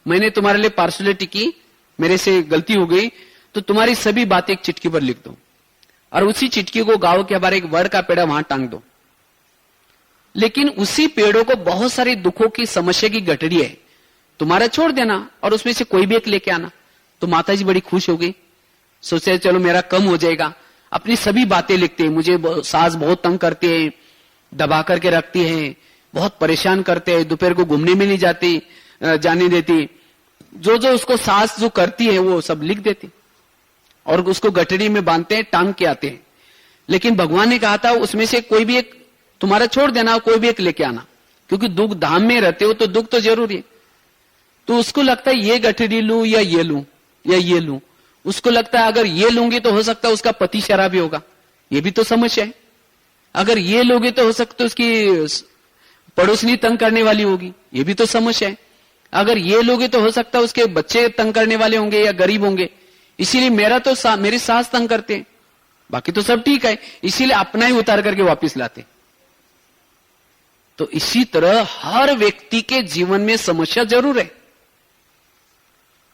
Speaker 2: मैंने तुम्हारे लिए पार्सलिटी की, मेरे से गलती हो गई, तो तुम्हारी सभी बातें एक चिटकी पर लिख दो और उसी चिटकी को गांव के बाहर एक बड़ का पेड़ा वहां टांग दो। लेकिन उसी पेड़ों को बहुत सारी दुखों की समस्या की गठड़ी है, तुम्हारा छोड़ देना और उसमें से कोई भी एक लेके आना। तो माता जी बड़ी खुश हो गई, सोचे चलो मेरा कम हो जाएगा। अपनी सभी बातें लिखते हैं, मुझे सास बहुत तंग करते हैं, दबा करके रखती है, बहुत परेशान करते हैं, दोपहर को घूमने में नहीं जाती, जाने देती, जो जो उसको सास जो करती है वो सब लिख देती और उसको गठड़ी में बांधते हैं, टांग के आते हैं। लेकिन भगवान ने कहा था उसमें से कोई भी एक तुम्हारा छोड़ देना, कोई भी एक लेके आना, क्योंकि दुख धाम में रहते हो तो दुख तो जरूरी है। तो उसको लगता है ये गठड़ी लूं या ये लूं या ये लूं, उसको लगता है अगर ये लूंगी तो हो सकता है उसका पति शराबी होगा, ये भी तो समस्या है। अगर ये लोगे तो हो सकता है उसकी पड़ोसनी तंग करने वाली होगी, ये भी तो समस्या है। अगर ये लोगे तो हो सकता है उसके बच्चे तंग करने वाले होंगे या गरीब होंगे, इसीलिए मेरा तो मेरी सास तंग करते हैं, बाकी तो सब ठीक है, इसीलिए अपना ही उतार करके वापस लाते। तो इसी तरह हर व्यक्ति के जीवन में समस्या जरूर है।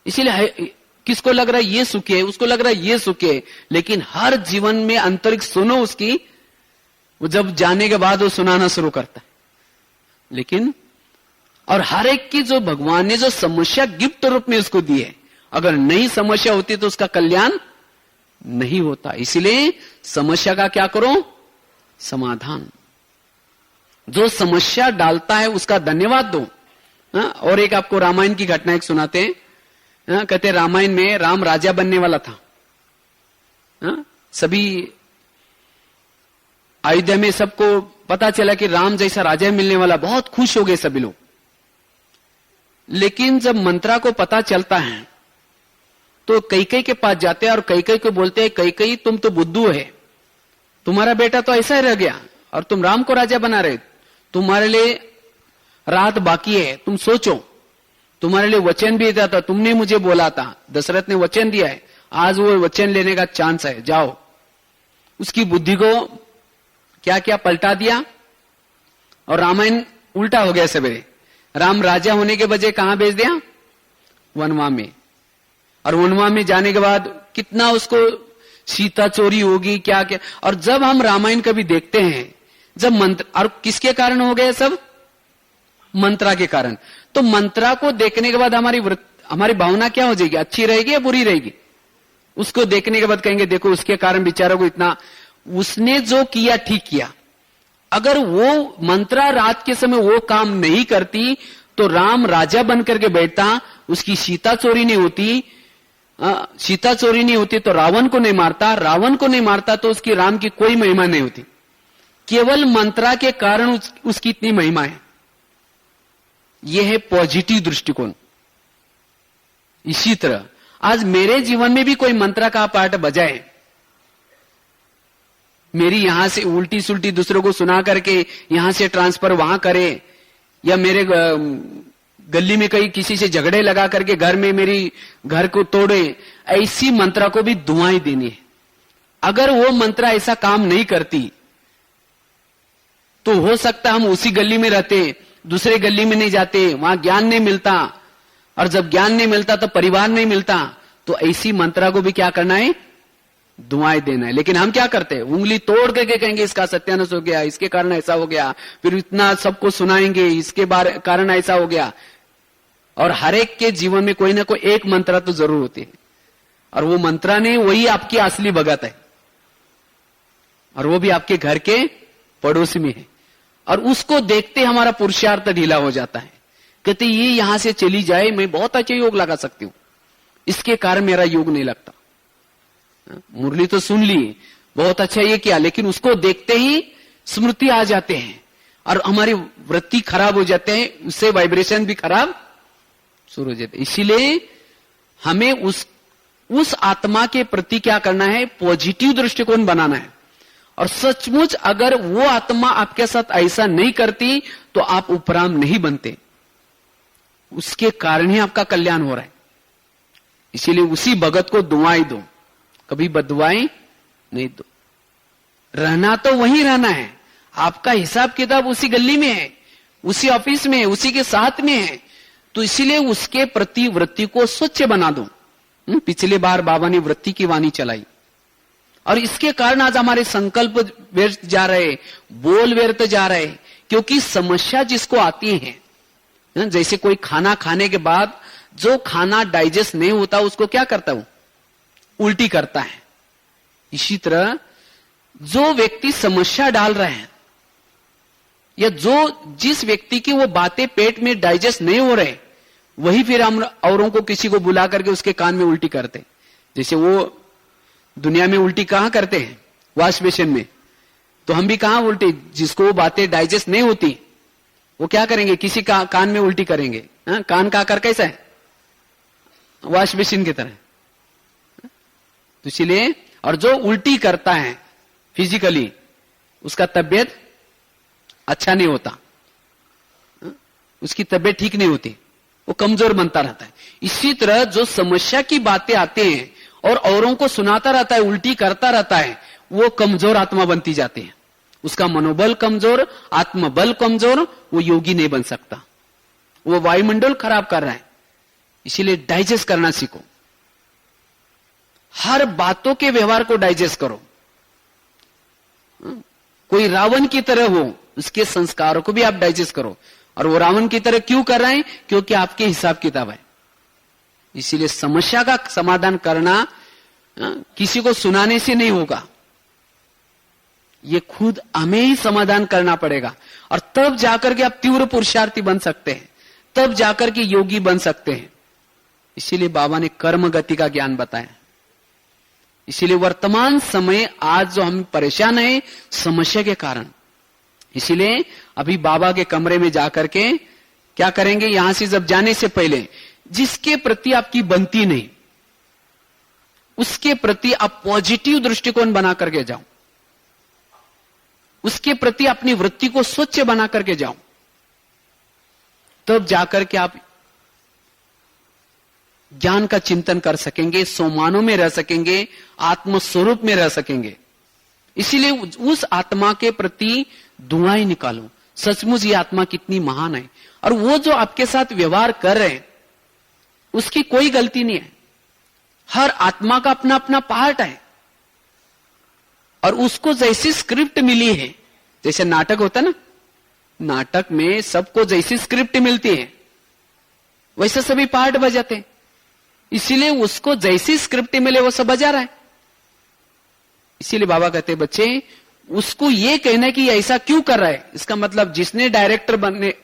Speaker 2: इसीलिए किसको लग रहा है ये सुखी है, उसको लग रहा है ये सुखी है, लेकिन हर जीवन में आंतरिक सुनो उसकी, वो जब जाने के बाद वो सुनाना शुरू करता है। लेकिन और हर एक की जो भगवान ने जो समस्या गिफ्ट रूप में उसको दी है, अगर नई समस्या होती तो उसका कल्याण नहीं होता। इसलिए समस्या का क्या करो? समाधान। जो समस्या डालता है उसका धन्यवाद दो। और एक आपको रामायण की घटना एक सुनाते हैं। कहते रामायण में राम राजा बनने वाला था, सभी अयोध्या में सबको पता चला कि राम जैसा राजा मिलने वाला, बहुत खुश हो गए सभी लोग। लेकिन जब मंत्रा को पता चलता है तो कैकेयी के पास जाते हैं और कैकेयी को बोलते हैं, कैकेयी तुम तो बुद्धू है, तुम्हारा बेटा तो ऐसा ही रह गया और तुम राम को राजा बना रहे, तुम्हारे लिए रात बाकी है, तुम सोचो, तुम्हारे लिए वचन भी दिया था, तुमने मुझे बोला था, दशरथ ने वचन दिया है, आज वो वचन लेने का चांस है, जाओ। उसकी बुद्धि को क्या क्या पलटा दिया और रामायण उल्टा हो गया सवेरे। राम राजा होने के बजाय कहां भेज दिया? वनवा में। और वनवा में जाने के बाद कितना उसको सीता चोरी होगी, क्या क्या। और जब हम रामायण कभी देखते हैं, जब मंत्र, और किसके कारण हो गया सब? मंत्रा के कारण। तो मंत्रा को देखने के बाद हमारी भावना क्या हो जाएगी? अच्छी रहेगी या बुरी रहेगी? उसको देखने के बाद कहेंगे देखो उसके कारण बेचारा को इतना, उसने जो किया ठीक किया। अगर वो मंत्रा रात के समय वो काम नहीं करती तो राम राजा बन करके बैठता, उसकी सीता चोरी नहीं होती, सीता चोरी नहीं होती तो रावण को नहीं मारता, रावण को नहीं मारता तो उसकी राम की कोई महिमा नहीं होती। केवल मंत्रा के कारण उसकी इतनी महिमा है। यह है पॉजिटिव दृष्टिकोण। इसी तरह आज मेरे जीवन में भी कोई मंत्रा का पार्ट बजाए, मेरी यहां से उल्टी सुल्टी दूसरों को सुना करके यहां से ट्रांसफर वहां करे, या मेरे गली में कहीं किसी से झगड़े लगा करके घर में मेरी घर को तोड़े, ऐसी मंत्रा को भी दुआएं देनी है। अगर वो मंत्रा ऐसा काम नहीं करती तो हो सकता हम उसी गली में रहते, दूसरे गली में नहीं जाते, वहां ज्ञान नहीं मिलता, और जब ज्ञान नहीं मिलता तो परिवार नहीं मिलता। तो ऐसी मंत्रा को भी क्या करना है? दुआएं देना है। लेकिन हम क्या करते हैं? उंगली तोड़ करके कहेंगे इसका सत्यानाश हो गया, इसके कारण ऐसा हो गया, फिर इतना सबको सुनाएंगे इसके कारण ऐसा हो गया। और हर एक के जीवन में कोई ना कोई एक मंत्रा तो जरूर होती है, और वो मंत्रा ने वही आपकी असली भगत है, और वो भी आपके घर के पड़ोस में है। और उसको देखते हमारा पुरुषार्थ ढीला हो जाता है। कहते ये यहां से चली जाए, मैं बहुत अच्छा योग लगा सकती हूं, इसके कारण मेरा योग नहीं लगता। मुरली तो सुन ली, बहुत अच्छा ये किया, लेकिन उसको देखते ही स्मृति आ जाते हैं और हमारी वृत्ति खराब हो जाते हैं, उससे वाइब्रेशन भी खराब शुरू हो जाते हैं। इसीलिए हमें उस आत्मा के प्रति क्या करना है? पॉजिटिव दृष्टिकोण बनाना है। और सचमुच अगर वो आत्मा आपके साथ ऐसा नहीं करती तो आप उपराम नहीं बनते, उसके कारण ही आपका कल्याण हो रहा है। इसीलिए उसी भगत को दुआएं दो, कभी बदुआएं नहीं दो। रहना तो वहीं रहना है, आपका हिसाब किताब उसी गली में है, उसी ऑफिस में है, उसी के साथ में है। तो इसीलिए उसके प्रति वृत्ति को स्वच्छ बना दो। पिछले बार बाबा ने वृत्ति की वाणी चलाई, और इसके कारण आज हमारे संकल्प व्यर्थ जा रहे, बोल व्यर्थ जा रहे, क्योंकि समस्या जिसको आती है, जैसे कोई खाना खाने के बाद जो खाना डाइजेस्ट नहीं होता उसको क्या करता हूं? उल्टी करता है। इसी तरह जो व्यक्ति समस्या डाल रहे हैं, या जिस व्यक्ति की वो बातें पेट में डाइजेस्ट नहीं हो रहे, वही फिर हम औरों को किसी को बुला करके उसके कान में उल्टी करते। जैसे वो दुनिया में उल्टी कहां करते हैं? वॉश बेसिन में। तो हम भी कहां उल्टी, जिसको वो बातें डाइजेस्ट नहीं होती वो क्या करेंगे? किसी का कान में उल्टी करेंगे। कान का आकार कैसा है? वॉश बेसिन की तरह। तो इसलिए, और जो उल्टी करता है फिजिकली, उसका तबियत अच्छा नहीं होता, उसकी तबियत ठीक नहीं होती, वो कमजोर बनता रहता है। इसी तरह जो समस्या की बातें आते हैं और औरों को सुनाता रहता है, उल्टी करता रहता है, वो कमजोर आत्मा बनती जाती है। उसका मनोबल कमजोर, आत्मबल कमजोर, वो योगी नहीं बन सकता, वो वायुमंडल खराब कर रहा है। इसीलिए डाइजेस्ट करना सीखो, हर बातों के व्यवहार को डाइजेस्ट करो। कोई रावण की तरह हो, उसके संस्कारों को भी आप डाइजेस्ट करो। और वो रावण की तरह क्यों कर रहे हैं? क्योंकि आपके हिसाब किताब है। इसीलिए समस्या का समाधान करना किसी को सुनाने से नहीं होगा, ये खुद हमें ही समाधान करना पड़ेगा। और तब जाकर के आप तीव्र पुरुषार्थी बन सकते हैं, तब जाकर के योगी बन सकते हैं। इसीलिए बाबा ने कर्म गति का ज्ञान बताया। इसीलिए वर्तमान समय आज जो हम परेशान हैं समस्या के कारण, इसीलिए अभी बाबा के कमरे में जाकर के क्या करेंगे, यहां से जब जाने से पहले जिसके प्रति आपकी बनती नहीं उसके प्रति आप पॉजिटिव दृष्टिकोण बना करके जाओ, उसके प्रति अपनी वृत्ति को स्वच्छ बना करके जाओ, तब जाकर के आप ज्ञान का चिंतन कर सकेंगे, सोमानों में रह सकेंगे, आत्मस्वरूप में रह सकेंगे। इसीलिए उस आत्मा के प्रति दुआएं निकालो, सचमुच ये आत्मा कितनी महान है, और वो जो आपके साथ व्यवहार कर रहे हैं उसकी कोई गलती नहीं है। हर आत्मा का अपना अपना पार्ट है, और उसको जैसी स्क्रिप्ट मिली है, जैसे नाटक होता है ना, नाटक में सबको जैसी स्क्रिप्ट मिलती है वैसे सभी पार्ट बजाते हैं, इसीलिए उसको जैसी स्क्रिप्ट मिले वो सब बजा रहा है। इसीलिए बाबा कहते हैं बच्चे, उसको ये कहना है कि ऐसा क्यों कर रहा है, इसका मतलब जिसने डायरेक्टर बनने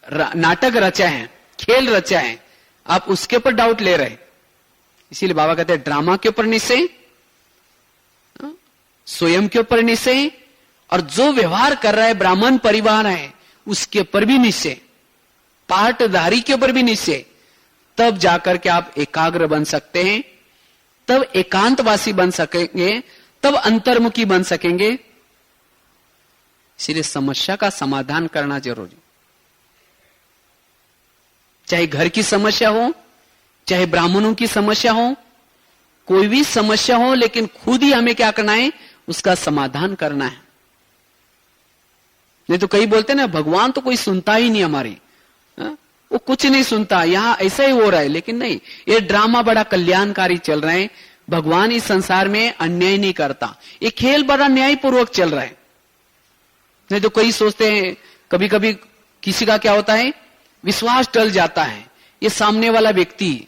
Speaker 2: नाटक रचा है, खेल रचा है, आप उसके ऊपर डाउट ले रहे हैं। इसीलिए बाबा कहते हैं ड्रामा के ऊपर निश्चय, स्वयं के ऊपर निश्चय, और जो व्यवहार कर रहा है ब्राह्मण परिवार है उसके ऊपर भी निश्चय, पाठधारी के ऊपर भी निश्चय। तब जाकर के आप एकाग्र बन सकते हैं, तब एकांतवासी बन सकेंगे, तब अंतर्मुखी बन सकेंगे। इसलिए समस्या का समाधान करना जरूरी, चाहे घर की समस्या हो, चाहे ब्राह्मणों की समस्या हो, कोई भी समस्या हो, लेकिन खुद ही हमें क्या करना है, उसका समाधान करना है। नहीं तो कई बोलते ना भगवान तो कोई सुनता ही नहीं हमारी, वो कुछ नहीं सुनता, यहां ऐसा ही हो रहा है। लेकिन नहीं, ये ड्रामा बड़ा कल्याणकारी चल रहा है, भगवान इस संसार में अन्याय नहीं करता, ये खेल बड़ा न्यायपूर्वक चल रहा है। नहीं तो कई सोचते हैं, कभी कभी किसी का क्या होता है, विश्वास टल जाता है, ये सामने वाला व्यक्ति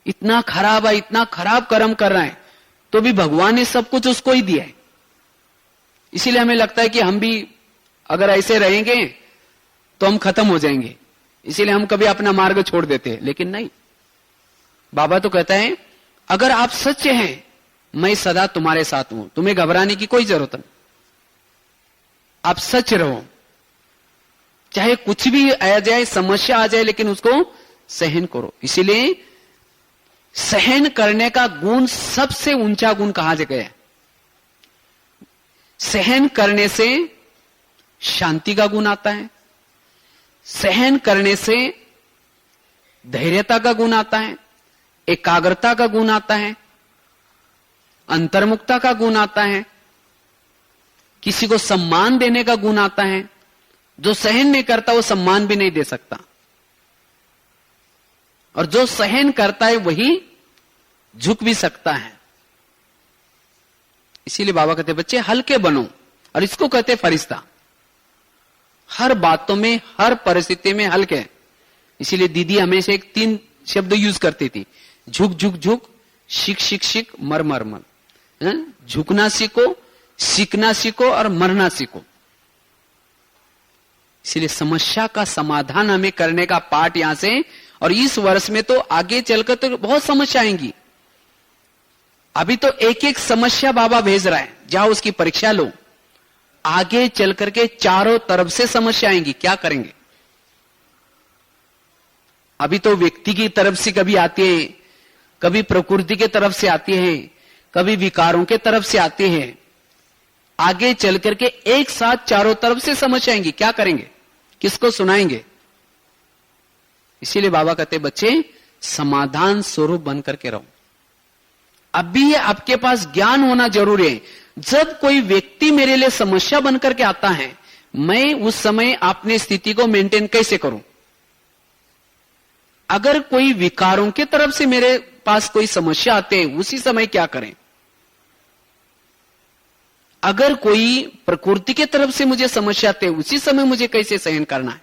Speaker 2: इतना खराब है, इतना खराब कर्म कर रहा है, तो भी भगवान ने सब कुछ उसको ही दिया है। इसीलिए हमें लगता है कि हम भी अगर ऐसे रहेंगे तो हम खत्म हो जाएंगे, इसीलिए हम कभी अपना मार्ग छोड़ देते हैं। लेकिन नहीं, बाबा तो कहता है अगर आप सच्चे हैं, मैं सदा तुम्हारे साथ हूं, तुम्हें घबराने की कोई जरूरत नहीं, आप सच रहो, चाहे कुछ भी आ जाए, समस्या आ जाए, लेकिन उसको सहन करो। इसीलिए सहन करने का गुण सबसे ऊंचा गुण कहा गया है। सहन करने से शांति का गुण आता है, सहन करने से धैर्यता का गुण आता है, एकाग्रता का गुण आता है, अंतर्मुखता का गुण आता है, किसी को सम्मान देने का गुण आता है। जो सहन नहीं करता वो सम्मान भी नहीं दे सकता, और जो सहन करता है वही झुक भी सकता है। इसीलिए बाबा कहते बच्चे हल्के बनो, और इसको कहते फरिश्ता, हर बातों में, हर परिस्थिति में हल्के। इसीलिए दीदी हमेशा एक 3 शब्द यूज करती थी, झुक झुक झुक, शिक शिक शिक, मर मर मर। झुकना सीखो, सीखना सीखो, और मरना सीखो। इसलिए समस्या का समाधान हमें करने का पाठ यहां से, और इस वर्ष में तो आगे चलकर तो बहुत समस्या आएंगी। अभी तो एक एक समस्या बाबा भेज रहा है, जाओ उसकी परीक्षा लो। आगे चल करके चारों तरफ से समस्या आएंगी, क्या करेंगे। अभी तो व्यक्ति की तरफ से कभी आती है, कभी प्रकृति के तरफ से आती है, कभी विकारों के तरफ से आती है। आगे चल करके एक साथ चारों तरफ से समस्या आएंगी, क्या करेंगे, किसको सुनाएंगे। इसीलिए बाबा कहते बच्चे समाधान स्वरूप बन करके रहो। अभी आपके पास ज्ञान होना जरूरी है। जब कोई व्यक्ति मेरे लिए समस्या बनकर के आता है, मैं उस समय अपनी स्थिति को मेंटेन कैसे करूं। अगर कोई विकारों के तरफ से मेरे पास कोई समस्या आते हैं, उसी समय क्या करें। अगर कोई प्रकृति के तरफ से मुझे समस्या आते हैं, उसी समय मुझे कैसे सहन करना है।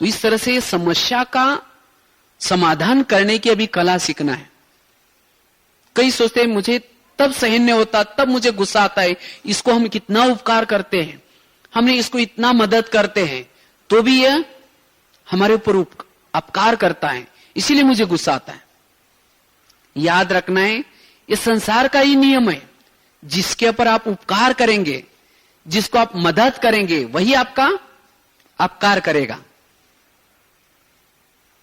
Speaker 2: तो इस तरह से समस्या का समाधान करने की अभी कला सीखना है। कई सोचते हैं मुझे तब सहन नहीं होता, तब मुझे गुस्सा आता है, इसको हम कितना उपकार करते हैं, हमने इसको इतना मदद करते हैं, तो भी यह हमारे ऊपर अपकार करता है, इसीलिए मुझे गुस्सा आता है। याद रखना है, ये संसार का ही नियम है। जिसके ऊपर आप उपकार करेंगे, जिसको आप मदद करेंगे, वही आपका अपकार करेगा।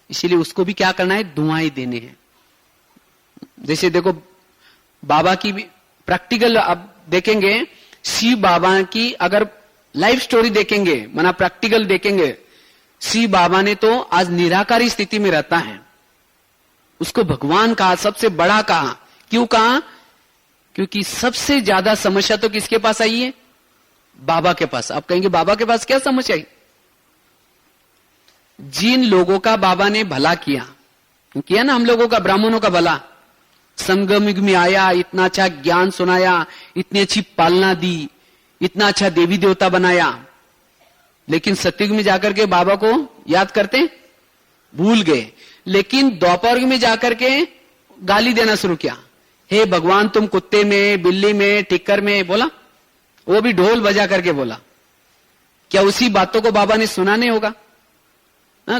Speaker 2: इसीलिए उसको भी क्या करना है, दुआएं देने हैं। जैसे देखो बाबा की भी प्रैक्टिकल अब देखेंगे, शिव बाबा की अगर लाइफ स्टोरी देखेंगे, माना प्रैक्टिकल देखेंगे, शिव बाबा ने तो आज निराकारी स्थिति में रहता है, उसको भगवान कहा, सबसे बड़ा कहा। क्यों कहा? क्योंकि सबसे ज्यादा समस्या तो किसके पास आई है? बाबा के पास। आप कहेंगे बाबा के पास क्या समस्या आई? जिन लोगों का बाबा ने भला किया ना, हम लोगों का, ब्राह्मणों का भला, संगम युग में आया, इतना अच्छा ज्ञान सुनाया, इतनी अच्छी पालना दी, इतना अच्छा देवी देवता बनाया, लेकिन सतयुग में जाकर के बाबा को याद करते, भूल गए। लेकिन द्वापर युग में जाकर के गाली देना शुरू किया, हे भगवान तुम कुत्ते में, बिल्ली में, टिक्कर में, बोला, वो भी ढोल बजा करके बोला। क्या उसी बातों को बाबा ने सुना नहीं होगा?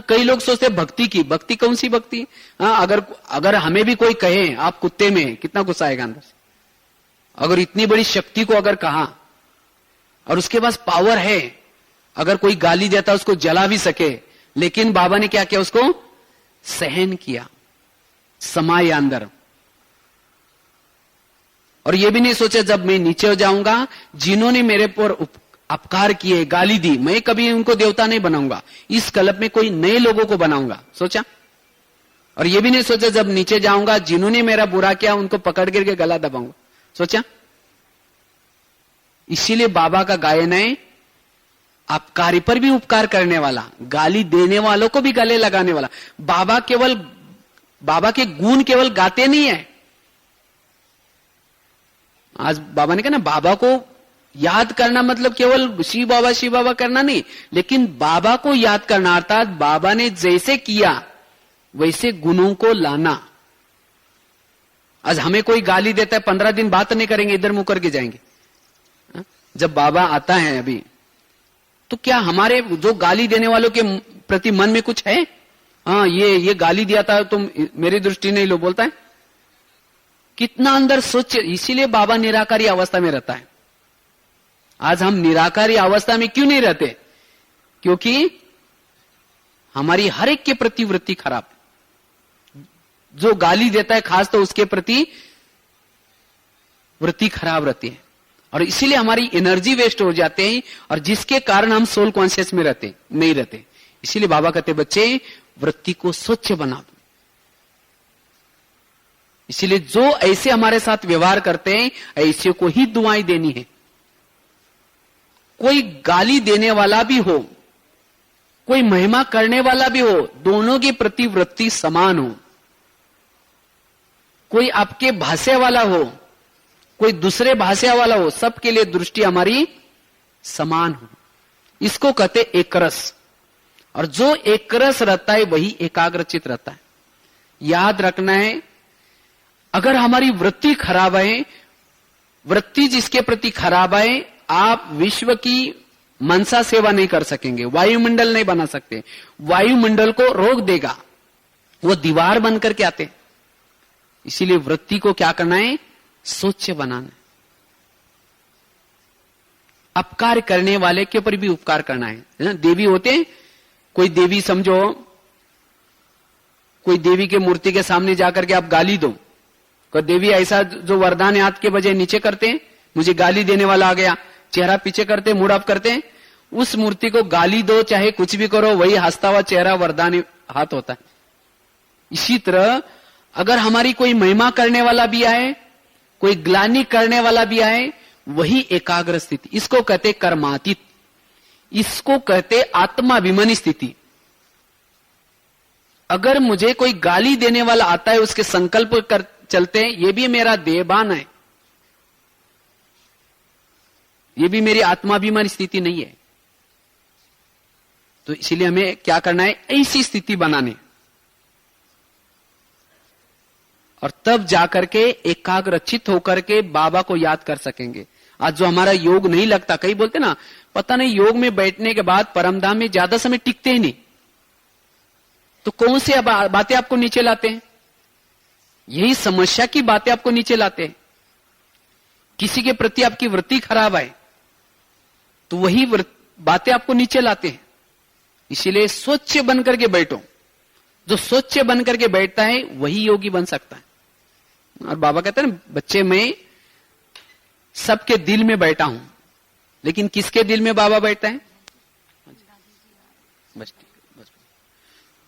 Speaker 2: कई लोग सोचते भक्ति की, भक्ति कौन सी भक्ति? अगर हमें भी कोई कहे आप कुत्ते में, कितना गुस्सा आएगा अंदर से। अगर इतनी बड़ी शक्ति को अगर कहा और उसके पास पावर है, अगर कोई गाली देता उसको जला भी सके, लेकिन बाबा ने क्या किया? उसको सहन किया, समाया अंदर। और ये भी नहीं सोचा जब मैं नीचे हो जाऊंगा, जिन्होंने मेरे पर अपकार किए, गाली दी, मैं कभी उनको देवता नहीं बनाऊंगा, इस कल्प में कोई नए लोगों को बनाऊंगा, सोचा। और ये भी नहीं सोचा जब नीचे जाऊंगा, जिन्होंने मेरा बुरा किया उनको पकड़ करके गला दबाऊंगा, सोचा। इसीलिए बाबा का गायन है, अपकारी पर भी उपकार करने वाला, गाली देने वालों को भी गले लगाने वाला। बाबा के गुण केवल गाते नहीं है। आज बाबा ने कहा ना, बाबा को याद करना मतलब केवल शिव बाबा करना नहीं, लेकिन बाबा को याद करना, अर्थात बाबा ने जैसे किया वैसे गुणों को लाना। आज हमें कोई गाली देता है, 15 दिन बात नहीं करेंगे, इधर मुंह करके जाएंगे। जब बाबा आता है अभी, तो क्या हमारे जो गाली देने वालों के प्रति मन में कुछ है? हाँ, ये गाली दिया था, तुम मेरी दृष्टि नहीं लो, बोलता है। कितना अंदर सोच। इसीलिए बाबा निराकारी अवस्था में रहता है। आज हम निराकारी अवस्था में क्यों नहीं रहते? क्योंकि हमारी हर एक के प्रति वृत्ति खराब। जो गाली देता है खास तो उसके प्रति वृत्ति खराब रहती है, और इसीलिए हमारी एनर्जी वेस्ट हो जाते हैं, और जिसके कारण हम सोल कॉन्शियस में नहीं रहते। इसीलिए बाबा कहते बच्चे वृत्ति को स्वच्छ बना दो। इसीलिए जो ऐसे हमारे साथ व्यवहार करते हैं, ऐसे को ही दुआएं देनी है। कोई गाली देने वाला भी हो, कोई महिमा करने वाला भी हो, दोनों की प्रति वृत्ति समान हो। कोई आपके भाषा वाला हो, कोई दूसरे भाषा वाला हो, सबके लिए दृष्टि हमारी समान हो। इसको कहते एकरस। और जो एकरस रहता है वही एकाग्रचित रहता है। याद रखना है, अगर हमारी वृत्ति खराब है, वृत्ति जिसके प्रति खराब है, आप विश्व की मनसा सेवा नहीं कर सकेंगे, वायुमंडल नहीं बना सकते। वायुमंडल को रोक देगा, वो दीवार बन करके आते। इसीलिए वृत्ति को क्या करना है? स्वच्छ बनाना। अपकार करने वाले के ऊपर भी उपकार करना है। देवी होते, कोई देवी समझो, कोई देवी के मूर्ति के सामने जाकर के आप गाली दो, कोई देवी ऐसा जो वरदान हाथ के बजाय नीचे करते हैं, मुझे गाली देने वाला आ गया, चेहरा पीछे करते, मूड अप करते हैं, उस मूर्ति को गाली दो, चाहे कुछ भी करो, वही हंसता हुआ चेहरा वरदान हाथ होता है। इसी तरह अगर हमारी कोई महिमा करने वाला भी आए, कोई ग्लानि करने वाला भी आए, वही एकाग्र स्थिति। इसको कहते कर्मातीत, इसको कहते आत्माभिमानी स्थिति। अगर मुझे कोई गाली देने वाला आता है, उसके संकल्प कर चलते हैं, ये भी मेरा देहभान है, ये भी मेरी आत्माभिमानी स्थिति नहीं है। तो इसीलिए हमें क्या करना है? ऐसी स्थिति बनाने, और तब जाकर के एकाग्रचित होकर के बाबा को याद कर सकेंगे। आज जो हमारा योग नहीं लगता, कई बोलते ना, पता नहीं योग में बैठने के बाद परमधाम में ज्यादा समय टिकते ही नहीं, तो कौन सी बातें आपको नीचे लाते हैं? यही समस्या की बातें आपको नीचे लाते हैं। किसी के प्रति आपकी वृत्ति खराब है, तो वही बातें आपको नीचे लाते हैं। इसीलिए स्वच्छ बन करके बैठो। जो स्वच्छ बन करके बैठता है वही योगी बन सकता है। और बाबा कहते हैं ना, बच्चे मैं सबके दिल में बैठा हूं, लेकिन किसके दिल में बाबा बैठता है? बस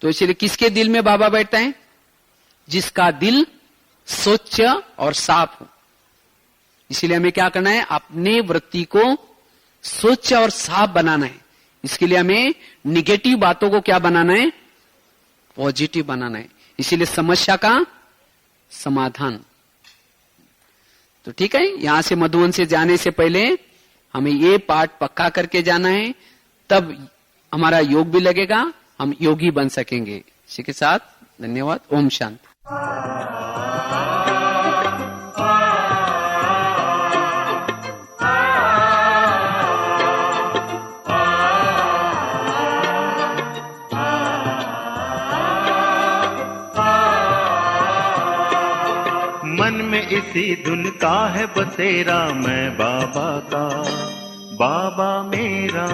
Speaker 2: तो इसलिए किसके दिल में बाबा बैठता है? जिसका दिल स्वच्छ और साफ हो। इसीलिए हमें क्या करना है? अपने वृत्ति को स्वच्छ और साफ बनाना है। इसके लिए हमें निगेटिव बातों को क्या बनाना है? पॉजिटिव बनाना है। इसीलिए समस्या का समाधान। तो ठीक है, यहां से मधुवन से जाने से पहले हमें ये पाठ पक्का करके जाना है, तब हमारा योग भी लगेगा, हम योगी बन सकेंगे। इसी के साथ धन्यवाद। ओम शांति।
Speaker 3: मन में इसी धुन का है बसेरा, मैं बाबा का बाबा मेरा।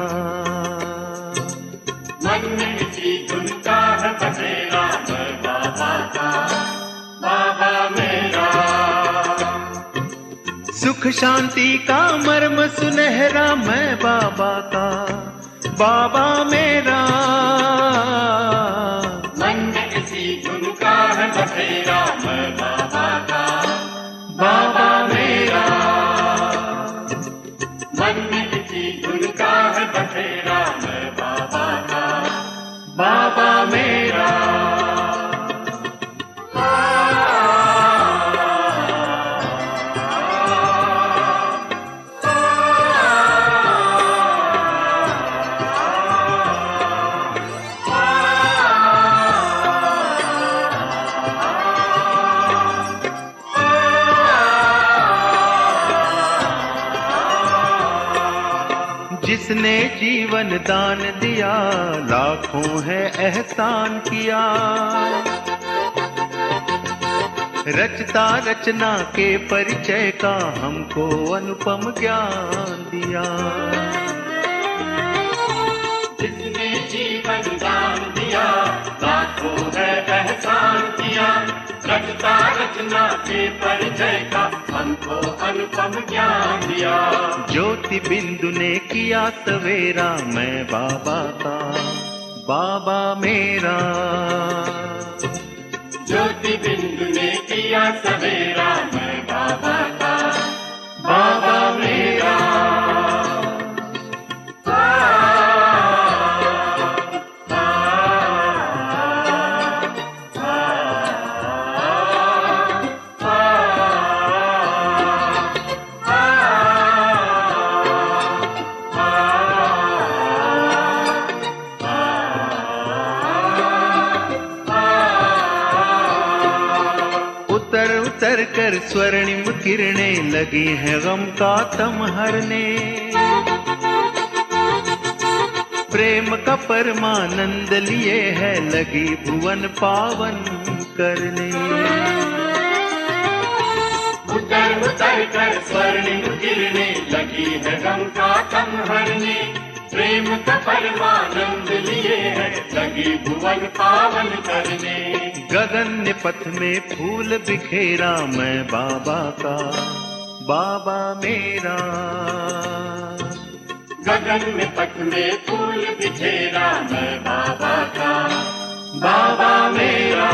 Speaker 4: मन में इसी धुन का है बसेरा, मैं बाबा का बाबा मेरा।
Speaker 3: सुख शांति का मर्म सुनहरा, मैं बाबा का बाबा मेरा।
Speaker 4: मन में इसी धुन का है बसेरा, मैं बाबा का बाबा मेरा। मन में इसी धुन का है बसेरा, मैं बाबा का बाबा मेरा।
Speaker 3: जिसने जीवन दान दिया, लाखों है एहसान किया। रचता रचना के परिचय का हमको अनुपम ज्ञान दिया।
Speaker 4: जिसने जीवन दान दिया, लाखों है एहसान किया। रचता रचना के परिचय का हमको अनुपम ज्ञान दिया।
Speaker 3: ज्योति बिंदु ने किया सवेरा, मैं बाबा का बाबा मेरा।
Speaker 4: ज्योति बिंदु ने किया सवेरा, मैं बाबा का बाबा मेरा।
Speaker 3: उतर कर स्वर्णिम किरणें लगी है गम का तम हरने। प्रेम का परमानंद लिए है लगी भुवन पावन करने।
Speaker 4: उतर उतर कर स्वर्णिम किरणें लगी है गम का तम हरने। प्रेम का परमानंद लिए है लगी भुवन पावन करने।
Speaker 3: गगन पथ में फूल बिखेरा, मैं बाबा का बाबा मेरा।
Speaker 4: गगन में पथ में फूल बिखेरा, मैं बाबा का बाबा मेरा।